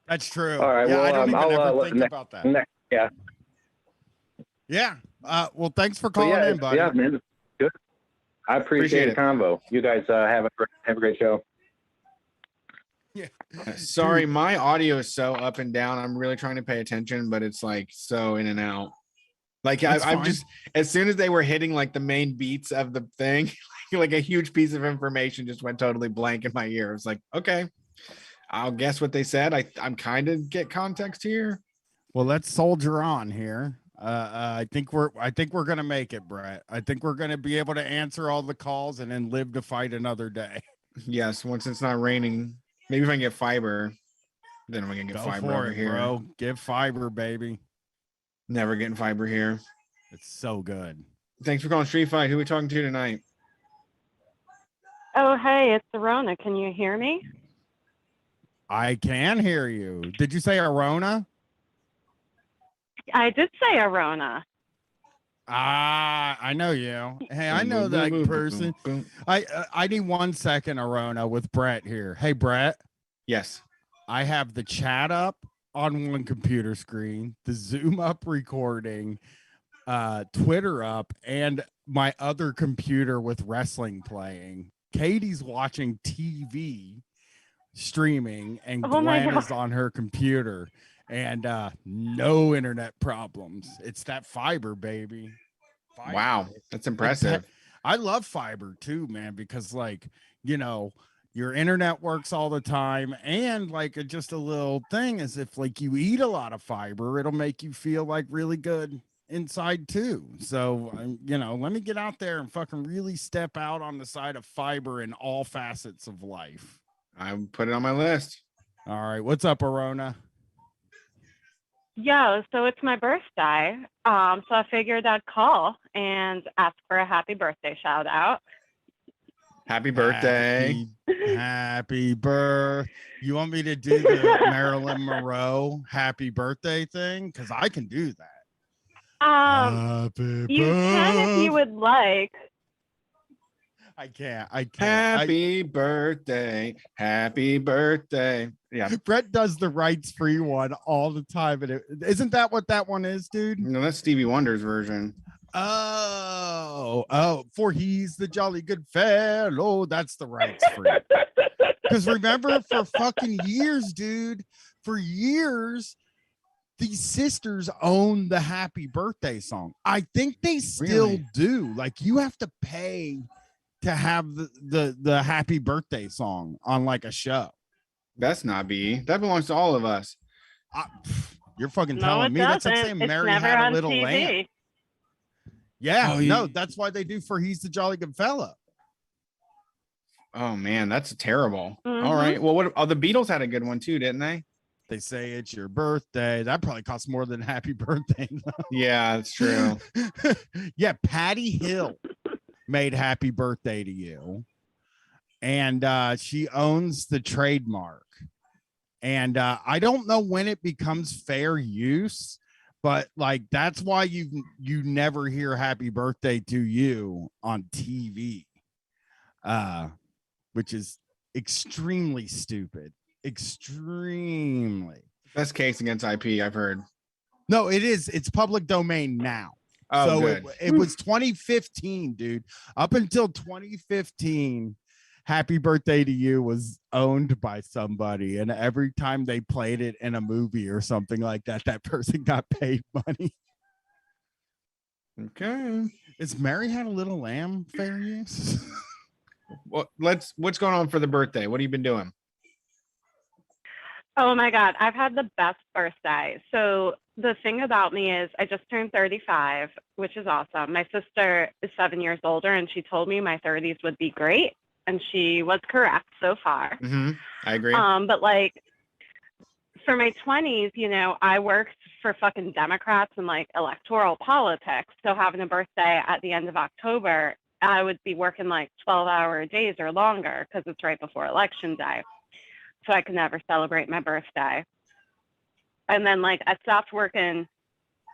That's true. All right. Yeah, Well, I don't even I'll ever let think the about that. yeah. Yeah. Well, thanks for So, calling yeah, in, buddy. yeah, man. Good. I appreciate the convo. You guys have a great show. Yeah. Sorry, Dude, my audio is so up and down. I'm really trying to pay attention, but it's like so in and out. Like That's I'm fine. just as soon as they were hitting like the main beats of the thing, like a huge piece of information just went totally blank in my ear. It was like, okay, I'll guess what they said. I'm kind of get context here. Well, let's soldier on here. I think we're gonna make it, Brett. I think we're gonna be able to answer all the calls and then live to fight another day. Yes, once it's not raining, maybe if I can get fiber, then we're gonna get Go fiber for over it, here. bro. Give fiber, baby. Never getting fiber here. It's so good. Thanks for calling Street Fight. Who are we talking to tonight? Oh, hey, it's Rona. Can you hear me? I can hear you. Did you say Arona? I did say Arona. Ah, I know you. Hey, I know that person. I need 1 second, Arona, with Brett here. Hey, Brett. Yes. I have the chat up on one computer screen, the Zoom up recording, Twitter up, and my other computer with wrestling playing. Katie's watching TV streaming, and Oh my Glenn God. is on her computer, and no internet problems. It's that fiber, baby. Fiber. Wow, that's impressive. I love fiber too, man, because like, you know, your internet works all the time, and like just a little thing is if like you eat a lot of fiber, it'll make you feel like really good inside too. So you know, let me get out there and fucking really step out on the side of fiber in all facets of life. I put it on my list. All right, what's up, Arona? Yo, so it's my birthday. So I figured I'd call and ask for a happy birthday shout out. Happy birthday. Happy birth. You want me to do the Marilyn Monroe happy birthday thing? Because I can do that. You can if you would like. I can't. Happy birthday. Happy birthday. Yeah. Brett does the rights free one all the time. And isn't that what that one is, dude? No, that's Stevie Wonder's version. Oh, for he's the jolly good fellow. That's the rights free. Because remember, for fucking years, dude, for years, these sisters own the happy birthday song. I think they still do. Like, you have to pay to have the happy birthday song on like a show. That's not B. That belongs to all of us. You're fucking No, telling it me. That's doesn't. like saying It's Mary never had a on little TV. lamb. Yeah, Oh, no, that's why they do for he's the jolly good fella. Oh man, that's terrible. Mhm. All right. Well, what? Oh, the Beatles had a good one too, didn't they? They say it's your birthday. That probably costs more than happy birthday. Yeah, that's true. Yeah, Patty Hill made happy birthday to you. And she owns the trademark. And I don't know when it becomes fair use, but like that's why you never hear happy birthday to you on TV. Which is extremely stupid. Extremely. Best case against IP, I've heard. No, it is. It's public domain now. Oh, so good. it was 2015, dude. Up until 2015, Happy Birthday to You was owned by somebody. And every time they played it in a movie or something like that, that person got paid money. Okay. Is Mary Had a Little Lamb fair use? Well, what's going on for the birthday? What have you been doing? Oh my God, I've had the best birthday. So the thing about me is I just turned 35, which is awesome. My sister is 7 years older, and she told me my 30s would be great, and she was correct so far. Mm-hmm. I agree. But like for my 20s, you know, I worked for fucking Democrats and like electoral politics. So having a birthday at the end of October, I would be working like 12-hour days or longer because it's right before election day. So I could never celebrate my birthday. And then like I stopped working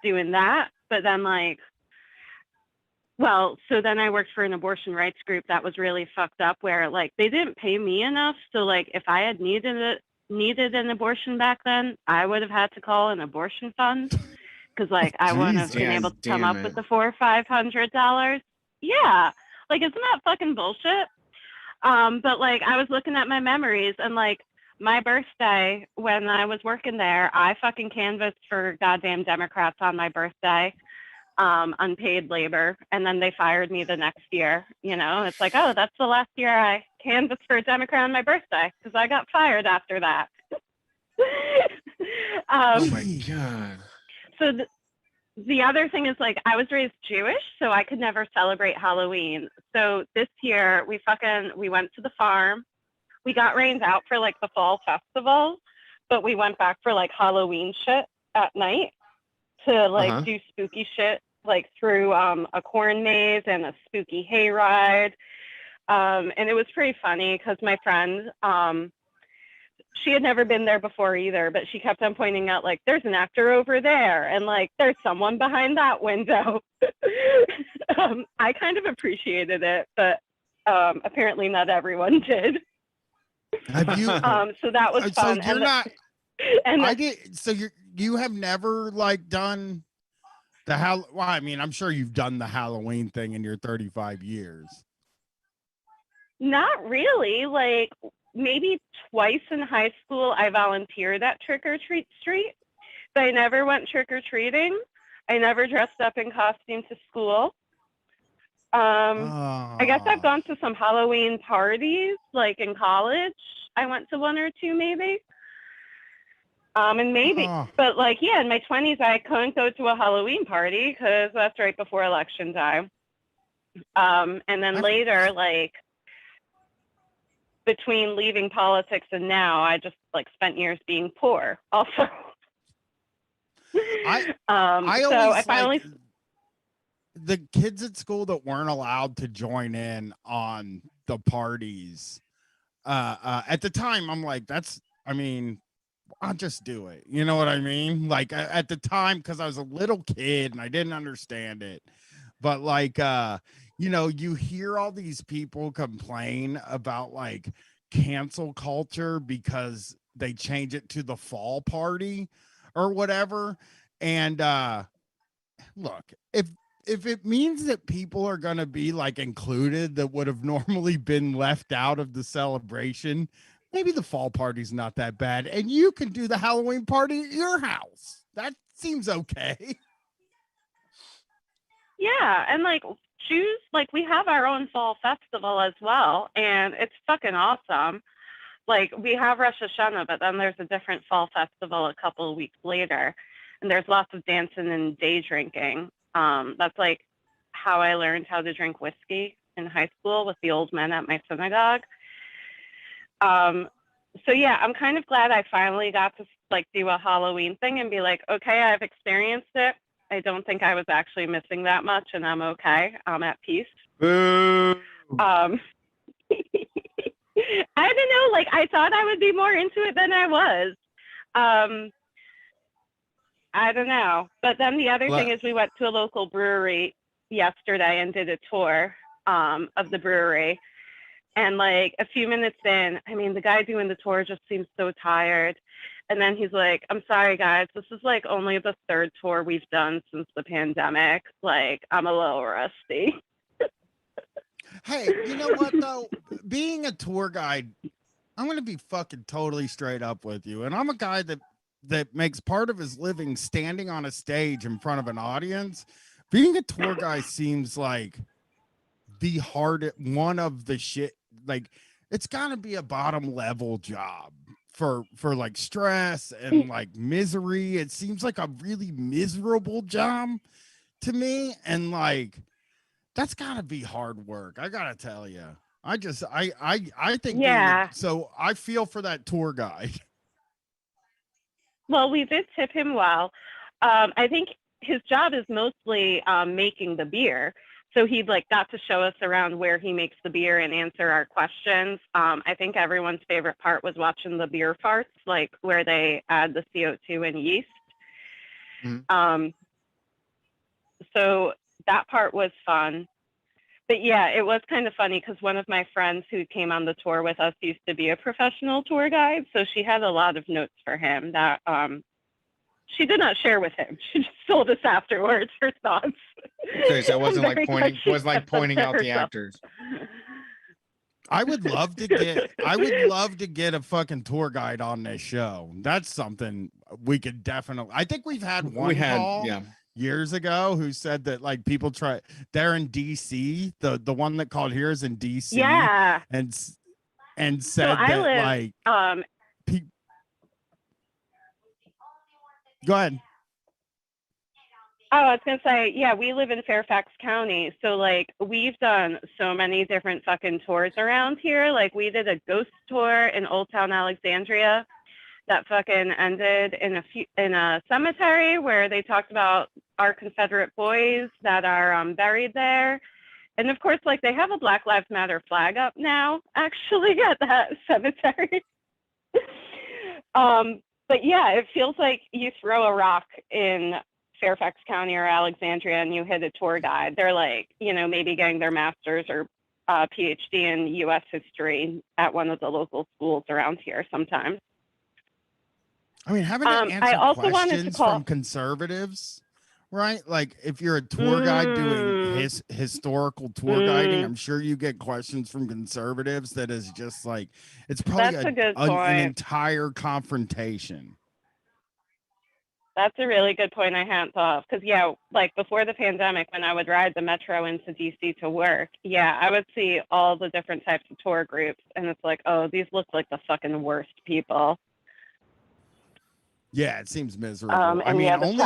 doing that, but then like, well, so then I worked for an abortion rights group that was really fucked up where like they didn't pay me enough. So like if I had needed it, needed an abortion back then, I would have had to call an abortion fund because, like, I wouldn't have been able to come up with the $400 or $500. Yeah, like, isn't that fucking bullshit? But like, I was looking at my memories, and like, my birthday when I was working there, I fucking canvassed for goddamn Democrats on my birthday, unpaid labor, and then they fired me the next year. You know, it's like, oh, that's the last year I canvassed for a Democrat on my birthday because I got fired after that. Oh my God. So the other thing is, like, I was raised Jewish, so I could never celebrate Halloween. So this year we went to the farm. We got rained out for like the fall festival, but we went back for like Halloween shit at night to like do spooky shit, like through a corn maze and a spooky hayride. And it was pretty funny because my friend, she had never been there before either, but she kept on pointing out, like, there's an actor over there, and like, there's someone behind that window. I kind of appreciated it, but apparently not everyone did. Have you? So that was fun. So you're not. And I did. So you have never like done the Well, I mean, I'm sure you've done the Halloween thing in your 35 years. Not really. Like, maybe twice in high school, I volunteered at Trick or Treat Street, but I never went trick or treating. I never dressed up in costume to school. I guess I've gone to some Halloween parties, like in college. I went to one or two, maybe. But like, yeah, in my 20s, I couldn't go to a Halloween party because that's right before election time. And then later, like, between leaving politics and now, I just like spent years being poor also. The kids at school that weren't allowed to join in on the parties at the time, I'm like, I'll just do it. You know what I mean? Like at the time, because I was a little kid and I didn't understand it. But like, you know, you hear all these people complain about like cancel culture because they change it to the fall party or whatever. And look, if it means that people are going to be like included that would have normally been left out of the celebration, maybe the fall party's not that bad. And you can do the Halloween party at your house. That seems okay. Yeah, and like Jews, like, we have our own fall festival as well, and it's fucking awesome. Like, we have Rosh Hashanah, but then there's a different fall festival a couple of weeks later, and there's lots of dancing and day drinking. That's like how I learned how to drink whiskey in high school with the old men at my synagogue. So yeah, I'm kind of glad I finally got to like do a Halloween thing and be like, okay, I've experienced it. I don't think I was actually missing that much, and I'm okay. I'm at peace. Boo. I don't know. Like, I thought I would be more into it than I was. I don't know. But then the other thing is we went to a local brewery yesterday and did a tour of the brewery. And like a few minutes in, I mean, the guy doing the tour just seems so tired. And then he's like, I'm sorry, guys. This is like only the third tour we've done since the pandemic. Like, I'm a little rusty. Hey, you know what, though? Being a tour guide, I'm going to be fucking totally straight up with you. And I'm a guy that makes part of his living standing on a stage in front of an audience. Being a tour guide seems like the hardest one of the shit. Like, it's got to be a bottom level job for like stress and like misery. It seems like a really miserable job to me. And like, that's gotta be hard work. I gotta tell you. I think, Yeah. So I feel for that tour guide. Well, we did tip him well. I think his job is mostly making the beer. So he like got to show us around where he makes the beer and answer our questions. I think everyone's favorite part was watching the beer farts, like where they add the CO2 and yeast. Mm-hmm. So that part was fun. But yeah, it was kind of funny because one of my friends who came on the tour with us used to be a professional tour guide, so she had a lot of notes for him that she did not share with him. She just told us afterwards her thoughts. So it wasn't like pointing out the actors. I would love to get a fucking tour guide on this show. That's something we could definitely. I think we've had one call years ago who said that like people they're in DC. The one that called here is in DC. Yeah. And said so that live, like go ahead. Oh, I was going to say, yeah, we live in Fairfax County. So, like, we've done so many different fucking tours around here. Like, we did a ghost tour in Old Town Alexandria that fucking ended in a cemetery where they talked about our Confederate boys that are buried there. And, of course, like, they have a Black Lives Matter flag up now, actually, at that cemetery. But, yeah, it feels like you throw a rock in Fairfax County or Alexandria and you hit a tour guide. They're like, you know, maybe getting their master's or PhD in U.S. history at one of the local schools around here sometimes. I mean, having to answer questions from conservatives, right? Like if you're a tour guide doing historical tour guiding, I'm sure you get questions from conservatives that is just like, it's probably an entire confrontation. That's a really good point I hadn't thought of. Because, yeah, like before the pandemic, when I would ride the metro into DC to work, yeah, I would see all the different types of tour groups. And it's like, oh, these look like the fucking worst people. Yeah, it seems miserable. I mean, only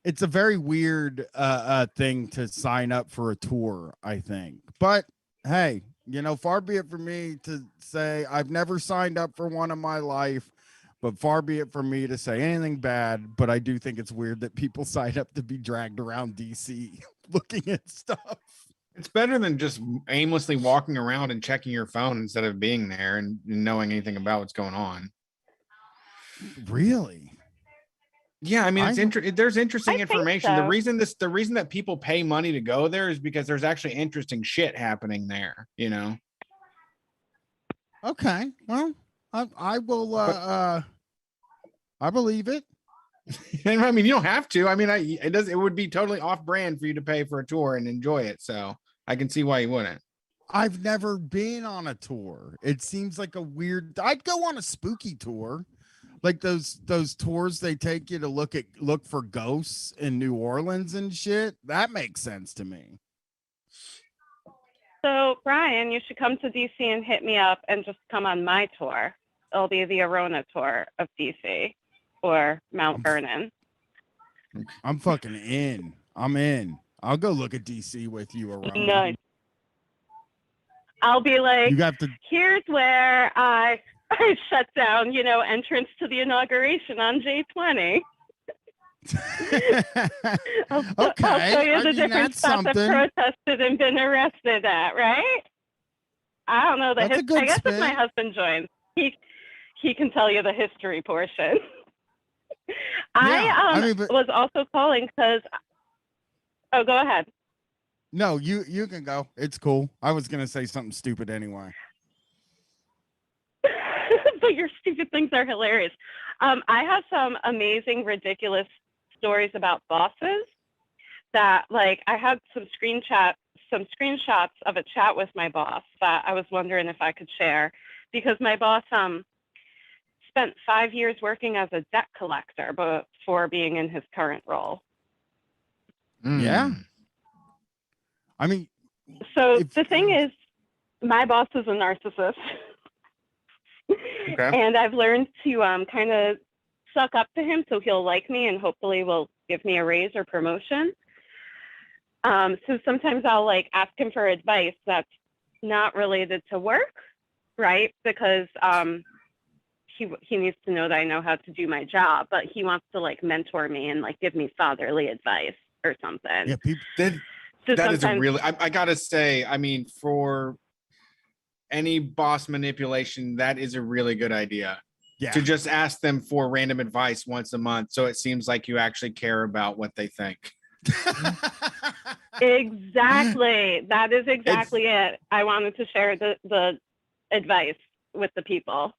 it's a very weird thing to sign up for a tour, I think. But hey, you know, far be it for me to say I've never signed up for one in my life. But far be it from me to say anything bad, but I do think it's weird that people sign up to be dragged around DC looking at stuff. It's better than just aimlessly walking around and checking your phone instead of being there and knowing anything about what's going on. Really? Yeah, I mean, there's interesting information. So. The reason that people pay money to go there is because there's actually interesting shit happening there, you know. Okay. Well, I will I believe it. I mean, you don't have to. I mean, it would be totally off brand for you to pay for a tour and enjoy it. So I can see why you wouldn't. I've never been on a tour. It seems like I'd go on a spooky tour. Like those tours they take you to look for ghosts in New Orleans and shit. That makes sense to me. So Brian, you should come to DC and hit me up and just come on my tour. It'll be the Arona tour of DC or Mount Vernon. I'm fucking in. I'm in. I'll go look at DC with you, Arona. Nice. I'll be like, here's where I shut down, you know, entrance to the inauguration on J20. I'll show you the different spots I've protested and been arrested at, right? I don't know the history. I guess if my husband joins, he can tell you the history portion. I was also calling because. Oh, go ahead. No, you can go. It's cool. I was gonna say something stupid anyway. But your stupid things are hilarious. I have some amazing, ridiculous stories about bosses that, like, I had some screenshots of a chat with my boss that I was wondering if I could share, because my boss spent 5 years working as a debt collector before being in his current role. Yeah. I mean, so the thing is, my boss is a narcissist. Okay. And I've learned to kind of suck up to him so he'll like me and hopefully will give me a raise or promotion. So sometimes I'll like ask him for advice that's not related to work, right? Because he needs to know that I know how to do my job, but he wants to like mentor me and like give me fatherly advice or something. Yeah, that is a really, I gotta say, I mean, for any boss manipulation, that is a really good idea. Yeah. To just ask them for random advice once a month, so it seems like you actually care about what they think. Exactly. That is exactly it. I wanted to share the advice with the people.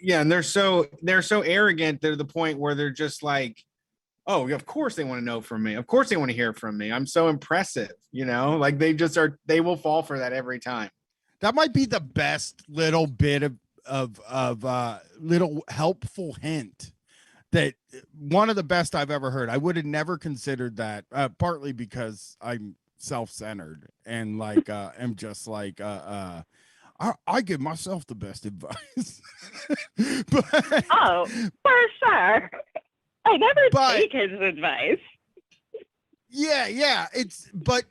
Yeah, and they're so arrogant to the point where they're just like, oh, of course they want to know from me. Of course they want to hear from me. I'm so impressive, you know? Like they will fall for that every time. That might be the best little bit of little helpful hint. That one of the best I've ever heard. I would have never considered that, partly because I'm self-centered and like am just like I give myself the best advice. But, Oh, for sure. I never take his advice. Yeah, it's but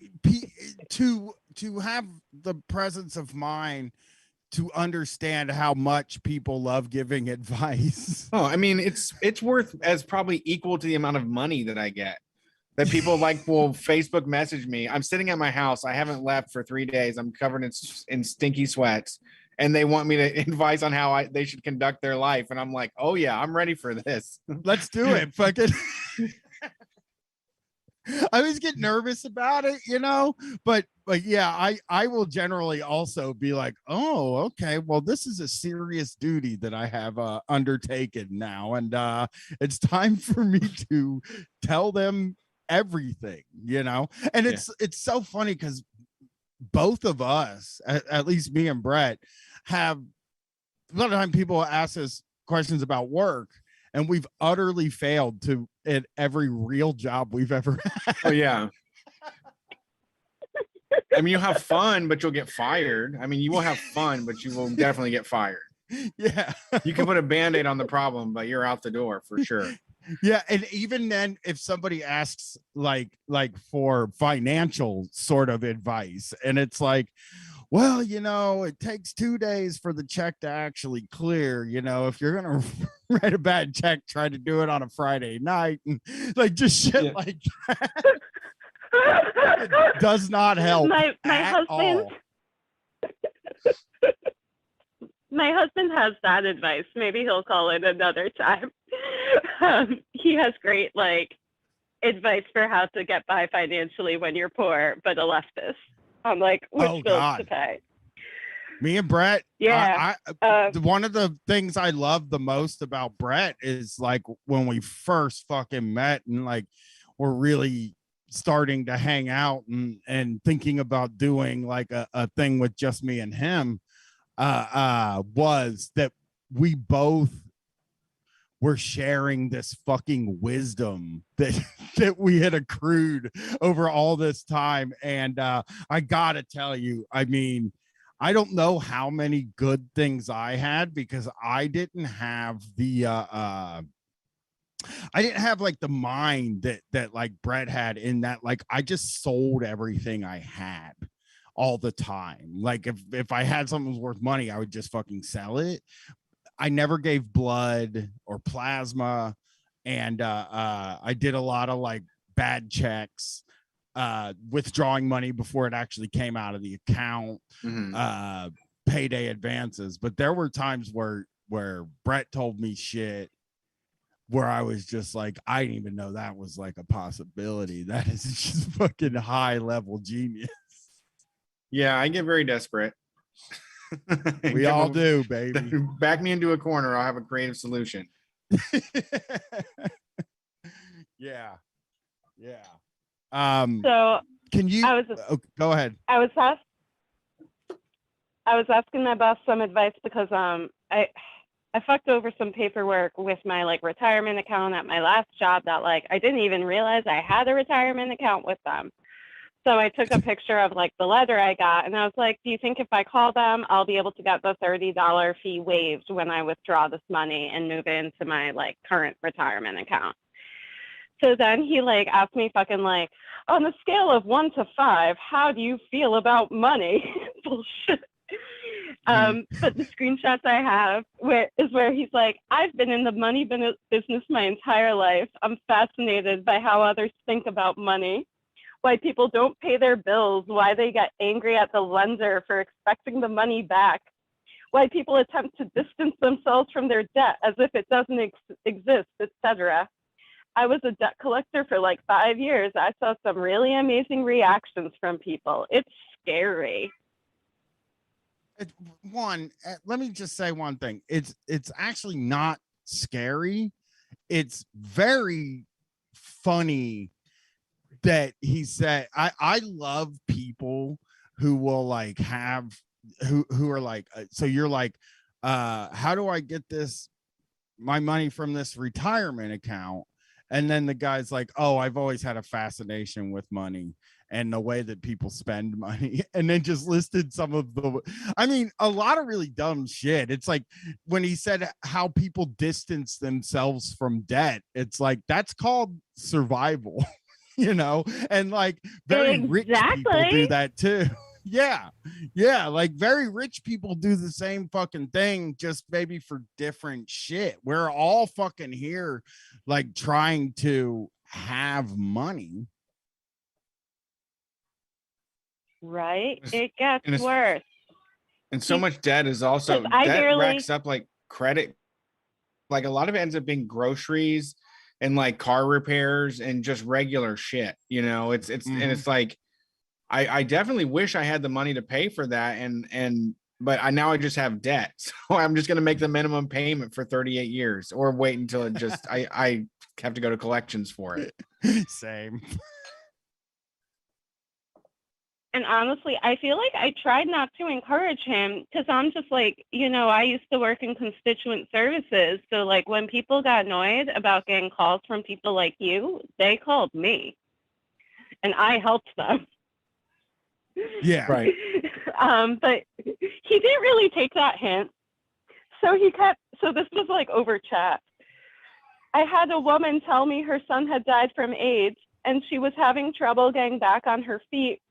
to have the presence of mind to understand how much people love giving advice. Oh, I mean, it's worth as probably equal to the amount of money that I get. That people like will Facebook message me. I'm sitting at my house. I haven't left for 3 days. I'm covered in stinky sweats, and they want me to advise on how they should conduct their life. And I'm like, oh yeah, I'm ready for this. Let's do it. Fucking. I always get nervous about it, you know, but yeah, I will generally also be like, oh, okay, well, this is a serious duty that I have undertaken now, and it's time for me to tell them everything, you know. And it's so funny because both of us, at least me and Brett, have a lot of time people ask us questions about work, and we've utterly failed to at every real job we've ever had. Oh yeah. I mean, you'll have fun, but you'll get fired. I mean, you will have fun, but you will definitely get fired. Yeah. You can put a Band-Aid on the problem, but you're out the door for sure. Yeah, and even then, if somebody asks like for financial sort of advice, and it's like, well, you know, it takes 2 days for the check to actually clear. You know, if you're gonna write a bad check, try to do it on a Friday night, and like just shit like that. It does not help. My husband. My husband has that advice. Maybe he'll call it another time. He has great like advice for how to get by financially when you're poor, but a leftist on like which bills to pay. Me and Brett, yeah. One of the things I love the most about Brett is like when we first fucking met and like we're really starting to hang out and thinking about doing like a thing with just me and him, was that we both were sharing this fucking wisdom that we had accrued over all this time. And I gotta tell you, I mean, I don't know how many good things I had because I didn't have the I didn't have like the mind that like Brett had, in that like I just sold everything I had all the time. Like if I had something that was worth money, I would just fucking sell it. I never gave blood or plasma, and I did a lot of like bad checks, withdrawing money before it actually came out of the account, payday advances. But there were times where Brett told me shit where I was just like, I didn't even know that was like a possibility. That is just fucking high level genius. Yeah, I get very desperate. We all do, baby. Back me into a corner. I'll have a creative solution. Yeah. So can you go ahead? I was asking my boss some advice because I fucked over some paperwork with my like retirement account at my last job that like I didn't even realize I had a retirement account with them. So I took a picture of like the letter I got, and I was like, do you think if I call them, I'll be able to get the $30 fee waived when I withdraw this money and move into my like current retirement account? So then he like asked me fucking like, on a scale of 1 to 5, how do you feel about money? Bullshit. But the screenshots I have where he's like, I've been in the money business my entire life. I'm fascinated by how others think about money. Why people don't pay their bills, why they get angry at the lender for expecting the money back, why people attempt to distance themselves from their debt as if it doesn't exist, etc. I was a debt collector for like 5 years. I saw some really amazing reactions from people. It's scary. Let me just say one thing. It's actually not scary. It's very funny that he said, I love people who will like have who are like, so you're like, how do I get my money from this retirement account? And then the guy's like, oh, I've always had a fascination with money and the way that people spend money. And then just listed some of a lot of really dumb shit. It's like when he said how people distance themselves from debt, it's like, that's called survival. And like very rich people do that too. Yeah, like very rich people do the same fucking thing, just maybe for different shit. We're all fucking here like trying to have money, right? It gets worse. And so much debt is also that racks up like credit. Like a lot of it ends up being groceries and like car repairs and just regular shit. It's and it's like I definitely wish I had the money to pay for that, but now I just have debt, so I'm just gonna make the minimum payment for 38 years, or wait until it just I have to go to collections for it. Same. And honestly, I feel like I tried not to encourage him because I'm just like, I used to work in constituent services. So like when people got annoyed about getting calls from people like you, they called me and I helped them. Yeah. Right. But he didn't really take that hint. So this was like over chat. I had a woman tell me her son had died from AIDS and she was having trouble getting back on her feet.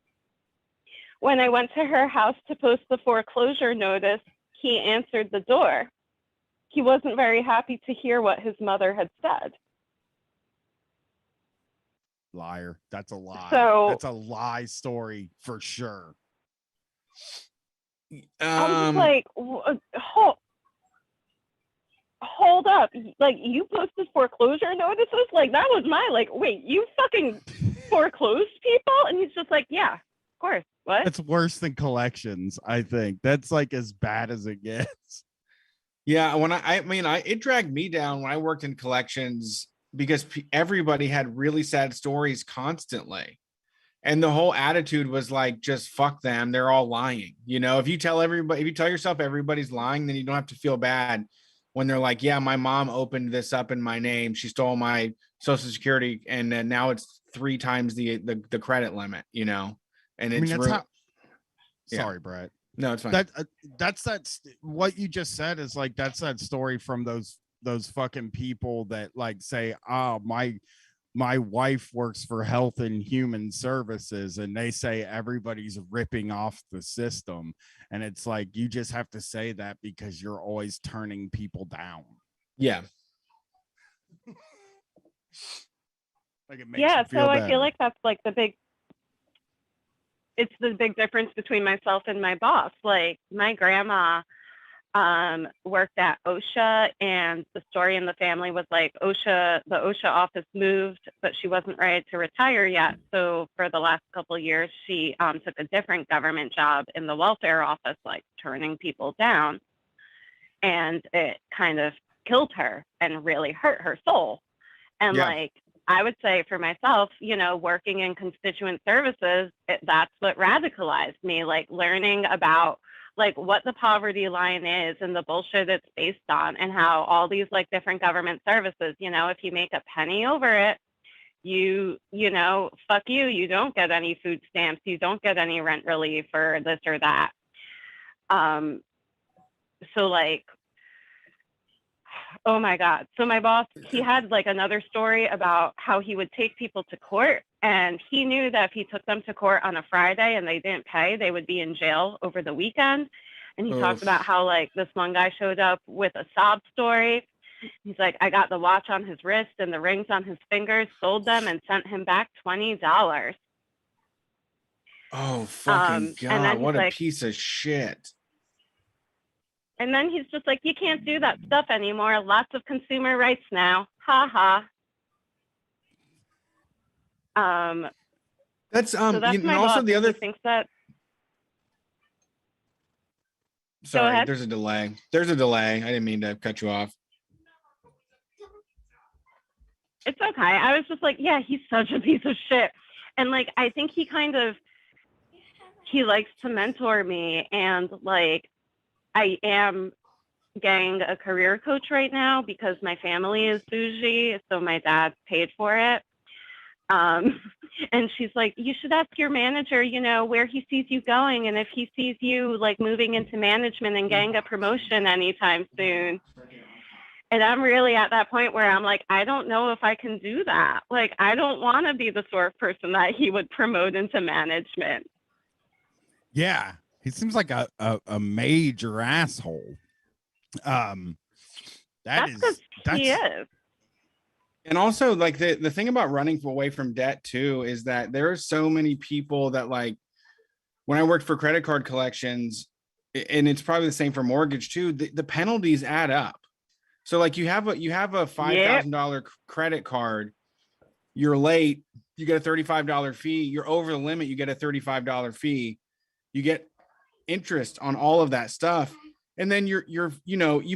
When I went to her house to post the foreclosure notice, he answered the door. He wasn't very happy to hear what his mother had said. Liar. That's a lie. That's a lie story for sure. I'm just like, hold up. Like, you posted foreclosure notices? Like, that was wait, you fucking foreclosed people? And he's just like, yeah, of course. What? That's worse than collections, I think. That's like as bad as it gets. Yeah, when it dragged me down when I worked in collections because everybody had really sad stories constantly. And the whole attitude was like, just fuck them. They're all lying. If you tell yourself everybody's lying, then you don't have to feel bad when they're like, yeah, my mom opened this up in my name. She stole my Social Security. And then now it's 3 times the credit limit, and it's sorry, Brett. No, it's fine. That's what you just said is like, that's that story from those fucking people that like say, oh, my wife works for Health and Human Services, and they say everybody's ripping off the system. And it's like, you just have to say that because you're always turning people down. Yeah. Like it makes you feel so better. I feel like that's like it's the big difference between myself and my boss. Like my grandma worked at OSHA, and the story in the family was like the OSHA office moved, but she wasn't ready to retire yet. So for the last couple of years, she took a different government job in the welfare office, like turning people down. And it kind of killed her and really hurt her soul. And like, I would say for myself, working in constituent services, that's what radicalized me, like learning about like what the poverty line is and the bullshit it's based on, and how all these like different government services, if you make a penny over it, fuck you, you don't get any food stamps, you don't get any rent relief or this or that. So like, oh my God. So my boss, he had like another story about how he would take people to court, and he knew that if he took them to court on a Friday and they didn't pay, they would be in jail over the weekend. And he talked about how like this one guy showed up with a sob story. He's like, I got the watch on his wrist and the rings on his fingers, sold them, and sent him back $20. Oh, fucking God. What a piece of shit. And then he's just like, you can't do that stuff anymore. Lots of consumer rights now. Ha ha. That's so that's my also boss. the other He thinks that. Sorry, there's a delay. I didn't mean to cut you off. It's okay. I was just like, yeah, he's such a piece of shit. And like, I think he likes to mentor me. And like, I am getting a career coach right now because my family is bougie. So my dad paid for it. And she's like, you should ask your manager, you know, where he sees you going. And if he sees you like moving into management and getting a promotion anytime soon. And I'm really at that point where I'm like, I don't know if I can do that. Like, I don't want to be the sort of person that he would promote into management. Yeah, he seems like a major asshole. That's he is. And also, like the thing about running away from debt too is that there are so many people that, like, when I worked for credit card collections, and it's probably the same for mortgage too, the penalties add up. So like you have a $5,000 credit card, you're late, you get a $35 fee, you're over the limit, you get a $35 fee, you get interest on all of that stuff. And then you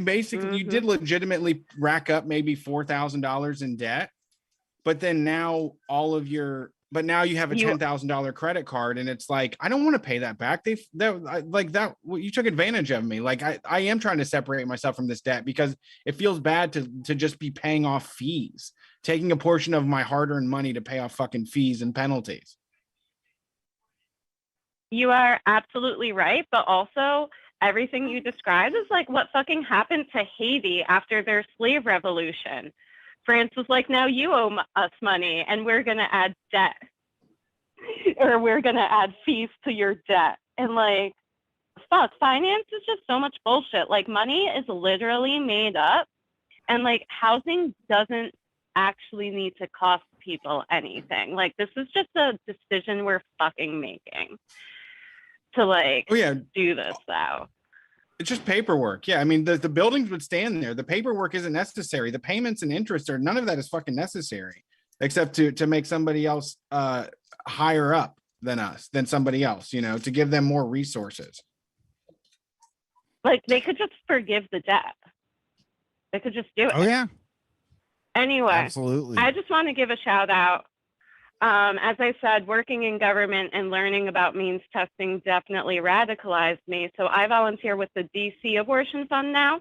basically you did legitimately rack up maybe $4,000 in debt, but then now now you have a $10,000 credit card, and it's like, I don't want to pay that back. You took advantage of me. Like I am trying to separate myself from this debt because it feels bad to just be paying off fees, taking a portion of my hard-earned money to pay off fucking fees and penalties. You are absolutely right, but also everything you described is like what fucking happened to Haiti after their slave revolution. France was like, now you owe us money and we're going to add debt or we're going to add fees to your debt. And like, fuck, finance is just so much bullshit. Like money is literally made up, and like housing doesn't actually need to cost people anything. Like this is just a decision we're fucking making to like do this though. It's just paperwork. Yeah, I mean, the buildings would stand there. The paperwork isn't necessary. The payments and interest are none of that is fucking necessary, except to make somebody else higher up than somebody else, you know, to give them more resources. Like they could just forgive the debt. They could just do it. Oh yeah. Anyway, absolutely. I just want to give a shout out. As I said, working in government and learning about means testing definitely radicalized me. So I volunteer with the DC Abortion Fund now.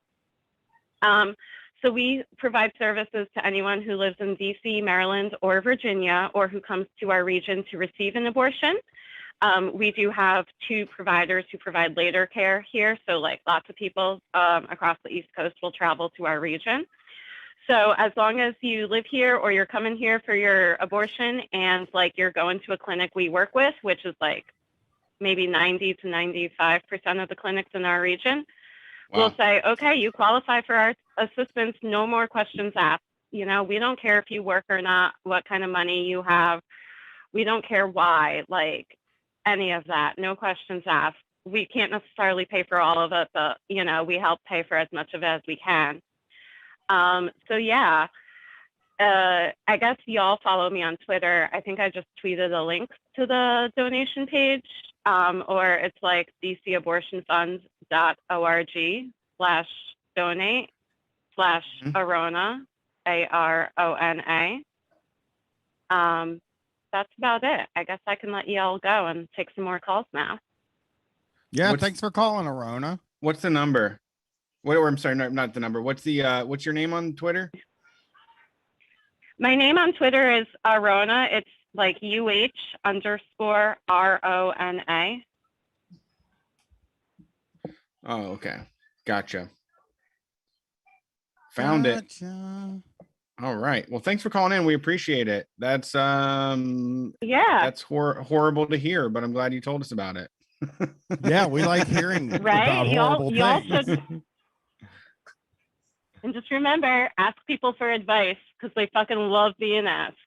So we provide services to anyone who lives in DC, Maryland, or Virginia, or who comes to our region to receive an abortion. We do have 2 providers who provide later care here. So like lots of people across the East Coast will travel to our region. So as long as you live here or you're coming here for your abortion and like you're going to a clinic we work with, which is like maybe 90 to 95% of the clinics in our region, we'll say, okay, you qualify for our assistance. No more questions asked. You know, we don't care if you work or not, what kind of money you have. We don't care why, like any of that. No questions asked. We can't necessarily pay for all of it, but you know, we help pay for as much of it as we can. So yeah, I guess y'all follow me on Twitter. I think I just tweeted a link to the donation page, or it's like dcabortionfunds.org/donate/Arona, ARONA. That's about it. I guess I can let y'all go and take some more calls now. Yeah, thanks for calling, Arona. What's the number? I'm sorry, no, not the number. What's your name on Twitter? My name on Twitter is Arona. It's like UH_RONA. Oh, okay. Gotcha. Found it. All right. Well, thanks for calling in. We appreciate it. That's that's horrible to hear, but I'm glad you told us about it. Yeah, we like hearing about horrible things. And just remember, ask people for advice because they fucking love being asked.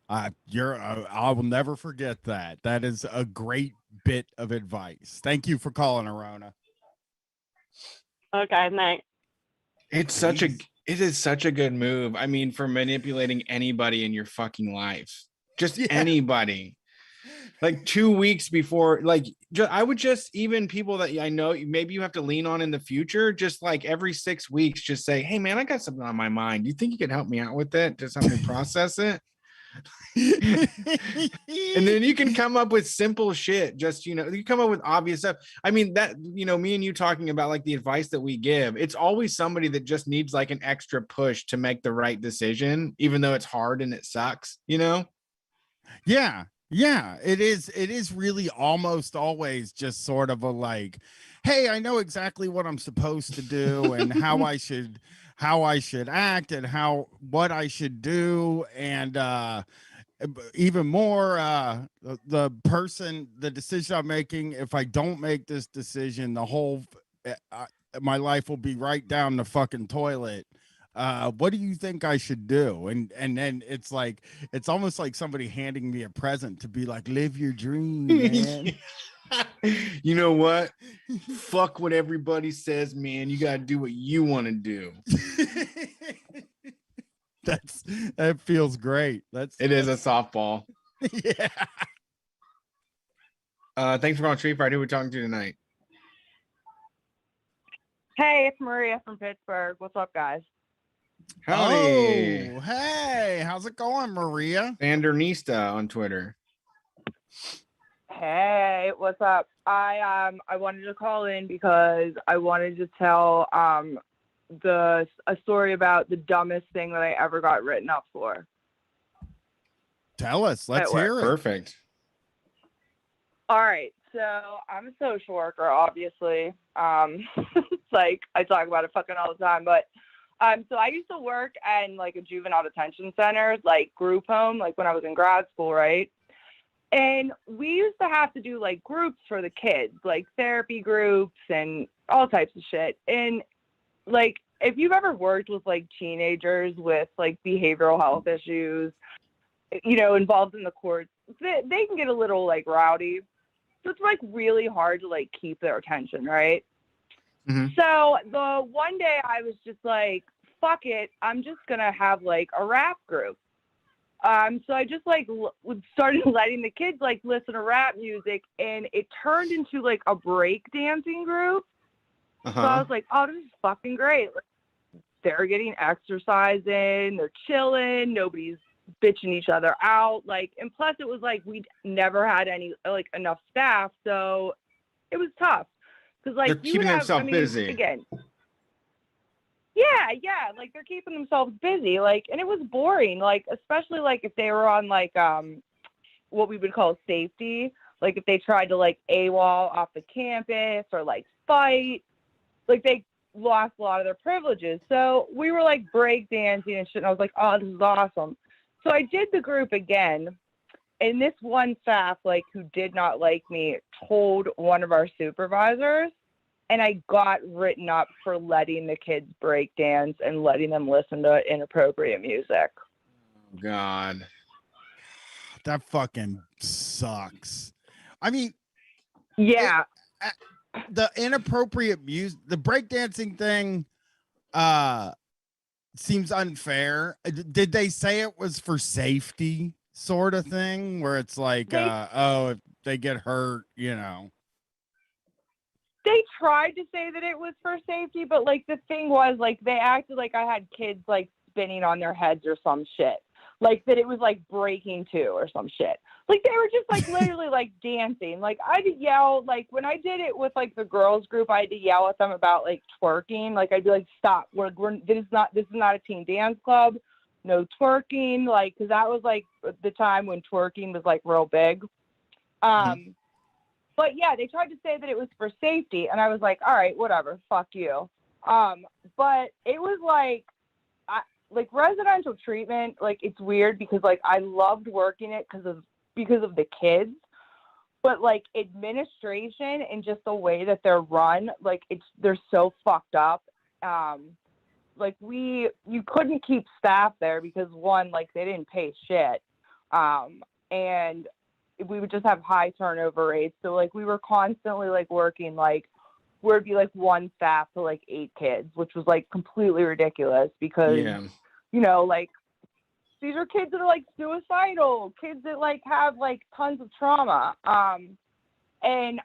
I will never forget that. That is a great bit of advice. Thank you for calling, Arona. Okay, night. It is such a good move. I mean, for manipulating anybody in your fucking life. just anybody. Like 2 weeks before, like I would just, even people that I know maybe you have to lean on in the future, just like every 6 weeks, just say, hey man, I got something on my mind. You think you could help me out with it? Just help me process it. And then you can come up with simple shit. Just, you come up with obvious stuff. I mean, that, me and you talking about like the advice that we give, it's always somebody that just needs like an extra push to make the right decision, even though it's hard and it sucks, Yeah. Yeah, it is really almost always just sort of a like, hey, I know exactly what I'm supposed to do and how I should act and what I should do. And even more, the decision I'm making, if I don't make this decision, the whole my life will be right down the fucking toilet. What do you think I should do? And then it's like, it's almost like somebody handing me a present to be like, live your dream, man. You know what? Fuck what everybody says, man. You gotta do what you want to do. That feels great. It is a softball. Yeah. Thanks for calling Street Fight. Who are we talking to tonight? Hey, it's Maria from Pittsburgh. What's up, guys? Howdy. Oh, hey, how's it going, Maria? Andernista on Twitter. Hey, what's up? I wanted to call in because I wanted to tell a story about the dumbest thing that I ever got written up for. Tell us. Let's hear it. Perfect. All right. So I'm a social worker, obviously. It's like I talk about it fucking all the time, but so I used to work in like a juvenile detention center, like group home, like when I was in grad school, right? And we used to have to do like groups for the kids, like therapy groups and all types of shit. And like, if you've ever worked with like teenagers with like behavioral health issues, involved in the courts, they can get a little like rowdy. So it's like really hard to like keep their attention, right? Mm-hmm. So the one day I was just like, fuck it, I'm just gonna have like a rap group. So I just like started letting the kids like listen to rap music, and it turned into like a break dancing group. Uh-huh. So I was like, oh, this is fucking great. Like, they're getting exercise in, they're chilling, nobody's bitching each other out. Like, and plus it was like we'd never had any like enough staff, so it was tough. Because like they're keeping themselves busy. Again. Yeah, like they're keeping themselves busy, like, and it was boring, like, especially like if they were on like what we would call safety, like if they tried to like AWOL off the campus or like fight, like they lost a lot of their privileges. So we were like break dancing and shit, and I was like, oh, this is awesome. So I did the group again, and this one staff, like, who did not like me, told one of our supervisors, and I got written up for letting the kids break dance and letting them listen to inappropriate music. Oh, God. That fucking sucks. I mean, yeah. The inappropriate music, the breakdancing thing seems unfair. Did they say it was for safety sort of thing, where it's like, if they get hurt, They tried to say that it was for safety, but like the thing was, like, they acted like I had kids like spinning on their heads or some shit, like that it was like breaking two or some shit. Like they were just like literally like dancing. Like I had to yell, like when I did it with like the girls group, I had to yell at them about like twerking. Like I'd be like, stop, this is not a teen dance club, no twerking. Like, because that was like the time when twerking was like real big. But yeah, they tried to say that it was for safety, and I was like, all right, whatever, fuck you. But it was like, like residential treatment, like it's weird because like I loved working it because of the kids, but like administration and just the way that they're run, like they're so fucked up. Like you couldn't keep staff there because one, like they didn't pay shit, and we would just have high turnover rates. So like we were constantly like working, like where it'd be like one staff to like 8 kids, which was like completely ridiculous because, like these are kids that are like suicidal, kids that like have like tons of trauma. And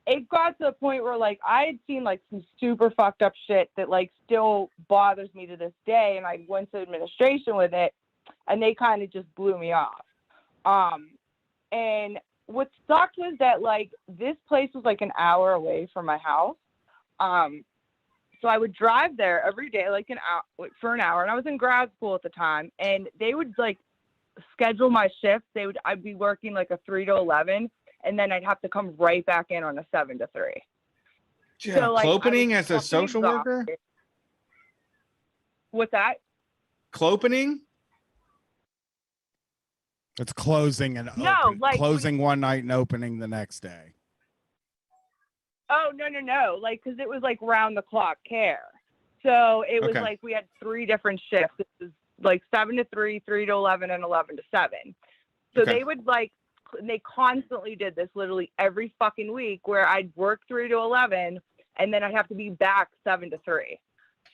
it got to the point where like I had seen like some super fucked up shit that like still bothers me to this day. And I went to administration with it and they kind of just blew me off. And what sucked was that like this place was like an hour away from my house. So I would drive there every day, like for an hour. And I was in grad school at the time, and they would like schedule my shifts. I'd be working like a 3 to 11, and then I'd have to come right back in on a 7 to 3. Yeah, so, like, clopening as a social worker? What's that? Clopening? It's closing and closing one night and opening the next day. Oh, no. Like, because it was like round the clock care. So it was like we had 3 different shifts. It was like 7 to 3, 3 to 11, and 11 to 7. So they would like, they constantly did this literally every fucking week where I'd work 3 to 11 and then I'd have to be back 7 to 3.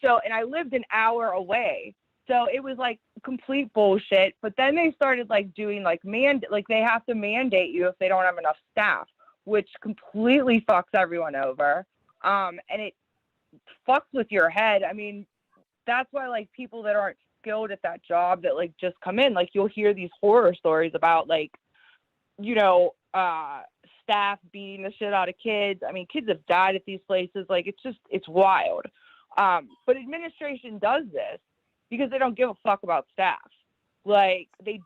So, and I lived an hour away. So it was like complete bullshit. But then they started like doing like they have to mandate you if they don't have enough staff, which completely fucks everyone over. And it fucks with your head. I mean, that's why like people that aren't skilled at that job that like just come in, like you'll hear these horror stories about like, you know, staff beating the shit out of kids. I mean, kids have died at these places. Like it's wild. But administration does this because they don't give a fuck about staff. Like they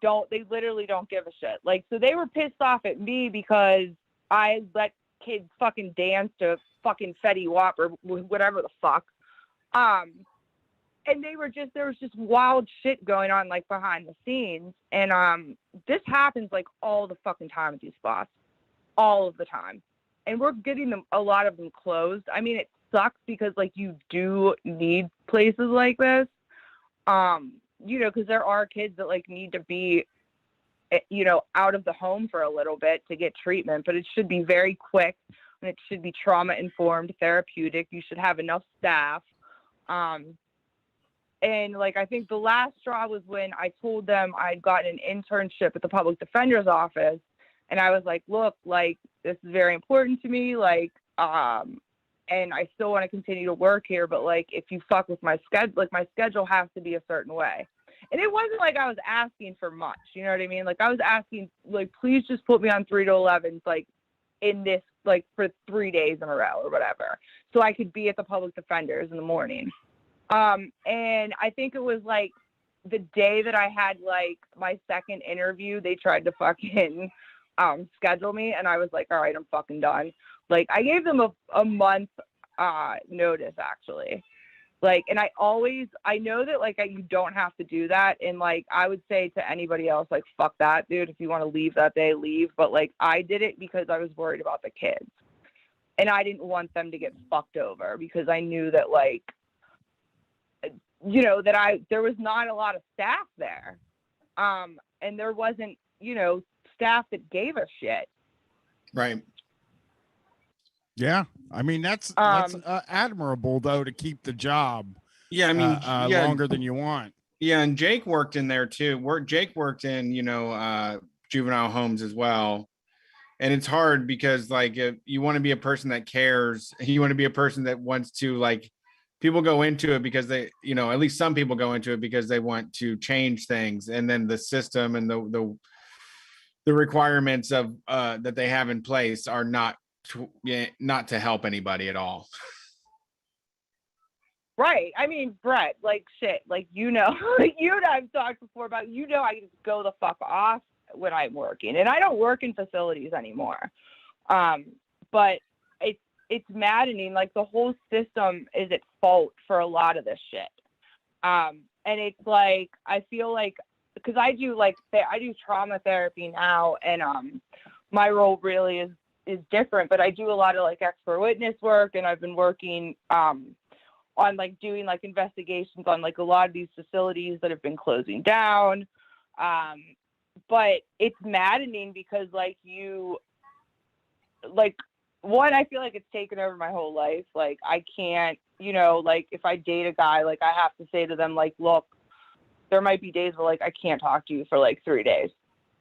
literally don't give a shit. Like, so they were pissed off at me because I let kids fucking dance to fucking Fetty Wap or whatever the fuck. And there was just wild shit going on like behind the scenes. And this happens like all the fucking time at these spots. All of the time. And we're getting a lot of them closed. I mean, it sucks because like you do need places like this. You know, because there are kids that like need to be, you know, out of the home for a little bit to get treatment, but it should be very quick and it should be trauma informed, therapeutic. You should have enough staff. And like, I think the last straw was when I told them I'd gotten an internship at the public defender's office. And I was like, look, like, this is very important to me. Like, and I still want to continue to work here, but like, if you fuck with my schedule, like my schedule has to be a certain way. And it wasn't like I was asking for much, you know what I mean? Like I was asking, like, please just put me on 3 to 11, like in this, like for 3 days in a row or whatever. So I could be at the public defenders in the morning. And I think it was like the day that I had like my second interview, they tried to fucking, schedule me. And I was like, all right, I'm fucking done. Like I gave them a month, notice actually. Like, and I know that like you don't have to do that. And like, I would say to anybody else, like, fuck that, dude. If you want to leave that day, leave. But like, I did it because I was worried about the kids and I didn't want them to get fucked over because I knew that like, you know, that there was not a lot of staff there. And there wasn't, you know, staff that gave a shit. Right. Yeah, I mean that's admirable though to keep the job. Yeah, I mean longer than you want. Yeah, and Jake worked in there too. Jake worked in juvenile homes as well, and it's hard because like if you want to be a person that cares, you want to be a person that wants to like. People go into it because they, you know, at least some people go into it because they want to change things, and then the system and the requirements of that they have in place are not to help anybody at all. Right. I mean, Brett, like shit, like, you know, you and I've talked before about, you know, I just go the fuck off when I'm working, and I don't work in facilities anymore. But it's maddening. Like the whole system is at fault for a lot of this shit. And it's like, I feel like, because I do trauma therapy now, and my role really is different, but I do a lot of like expert witness work, and I've been working on like doing like investigations on like a lot of these facilities that have been closing down. But it's maddening because like one, I feel like it's taken over my whole life. Like I can't, you know, like if I date a guy, like I have to say to them like, look, there might be days where like I can't talk to you for like 3 days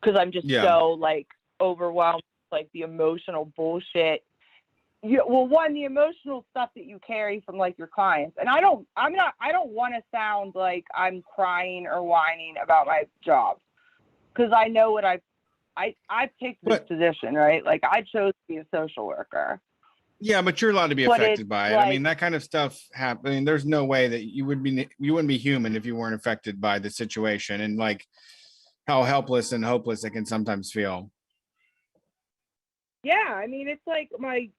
because I'm just so like overwhelmed with, like the emotional bullshit. Well, one, the emotional stuff that you carry from like your clients, and I don't want to sound like I'm crying or whining about my job because I know what I picked this position, right? Like I chose to be a social worker. Yeah, but you're allowed to be affected by it. Like, I mean, that kind of stuff happens. I mean, there's no way that you wouldn't be human if you weren't affected by the situation and like how helpless and hopeless it can sometimes feel. Yeah, I mean, it's like my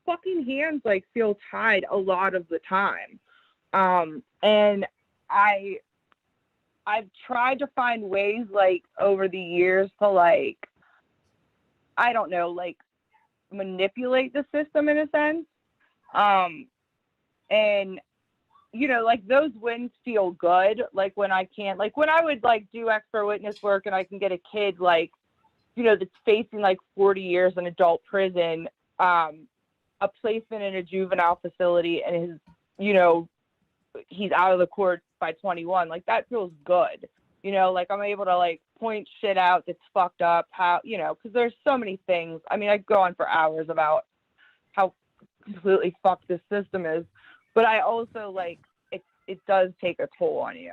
fucking hands like feel tied a lot of the time. And I've tried to find ways like over the years to like, I don't know, like manipulate the system in a sense. And you know, like those wins feel good. Like when I can't, like when I would like do extra witness work and I can get a kid like, you know, that's facing like 40 years in adult prison, a placement in a juvenile facility and his, you know, he's out of the court by 21. Like that feels good. You know, like I'm able to like point shit out that's fucked up, how, you know, because there's so many things. I mean, I go on for hours about how completely fucked this system is, but I also like it does take a toll on you.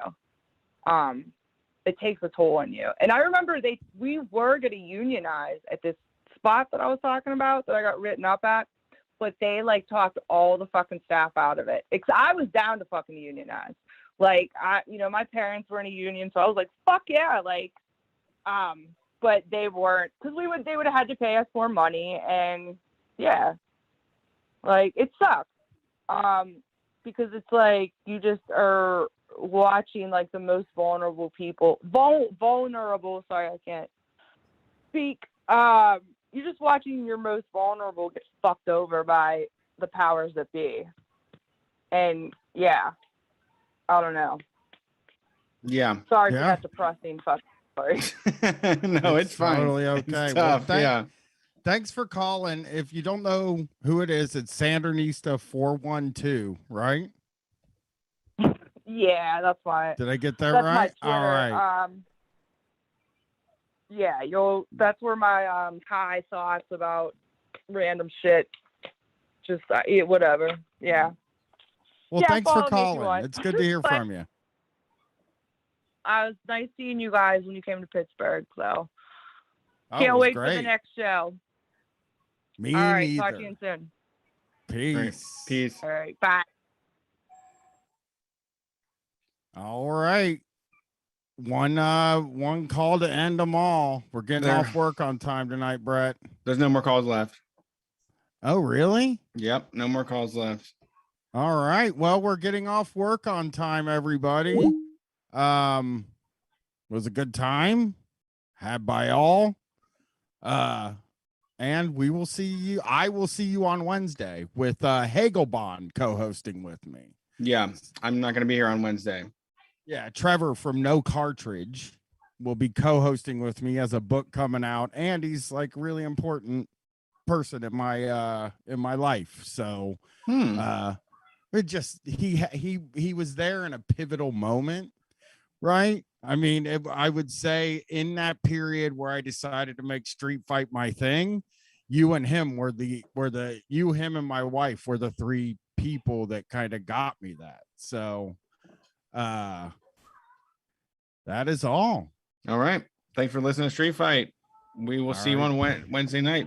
It takes a toll on you. And I remember we were going to unionize at this spot that I was talking about that I got written up at, but they like talked all the fucking staff out of it. I was down to fucking unionize. Like you know, my parents were in a union, so I was like, fuck yeah, like, but they weren't, because they would have had to pay us more money, and yeah, like it sucks, because it's like you just are watching like the most vulnerable people, vulnerable. Sorry, I can't speak. You're just watching your most vulnerable get fucked over by the powers that be, and yeah. I don't know. Yeah. Sorry for that depressing fucking story. No, it's fine. Totally okay. It's tough. Thanks for calling. If you don't know who it is, it's Sandernista 412, right? Yeah, that's my. Did I get that right? All right. Yeah, that's where my high thoughts about random shit. Just whatever. Yeah. Well, thanks for calling. It's good to hear from you. It was nice seeing you guys when you came to Pittsburgh. So can't wait for the next show. Me All right, neither. talk to you soon. Peace. Peace. All right, bye. All right. One call to end them all. We're getting off work on time tonight, Brett. There's no more calls left. Oh, really? Yep, no more calls left. All right. Well, we're getting off work on time, everybody. Was a good time had by all. And we will see you. I will see you on Wednesday with Hagelbond co-hosting with me. Yeah, I'm not going to be here on Wednesday. Yeah, Trevor from No Cartridge will be co-hosting with me as a book coming out, and he's like really important person in my life. So it just he was there in a pivotal moment, right? I mean, I would say in that period where I decided to make Street Fight my thing, you and him him and my wife were the three people that kind of got me that. So that is all. All right. Thanks for listening to Street Fight. We will see you on Wednesday night.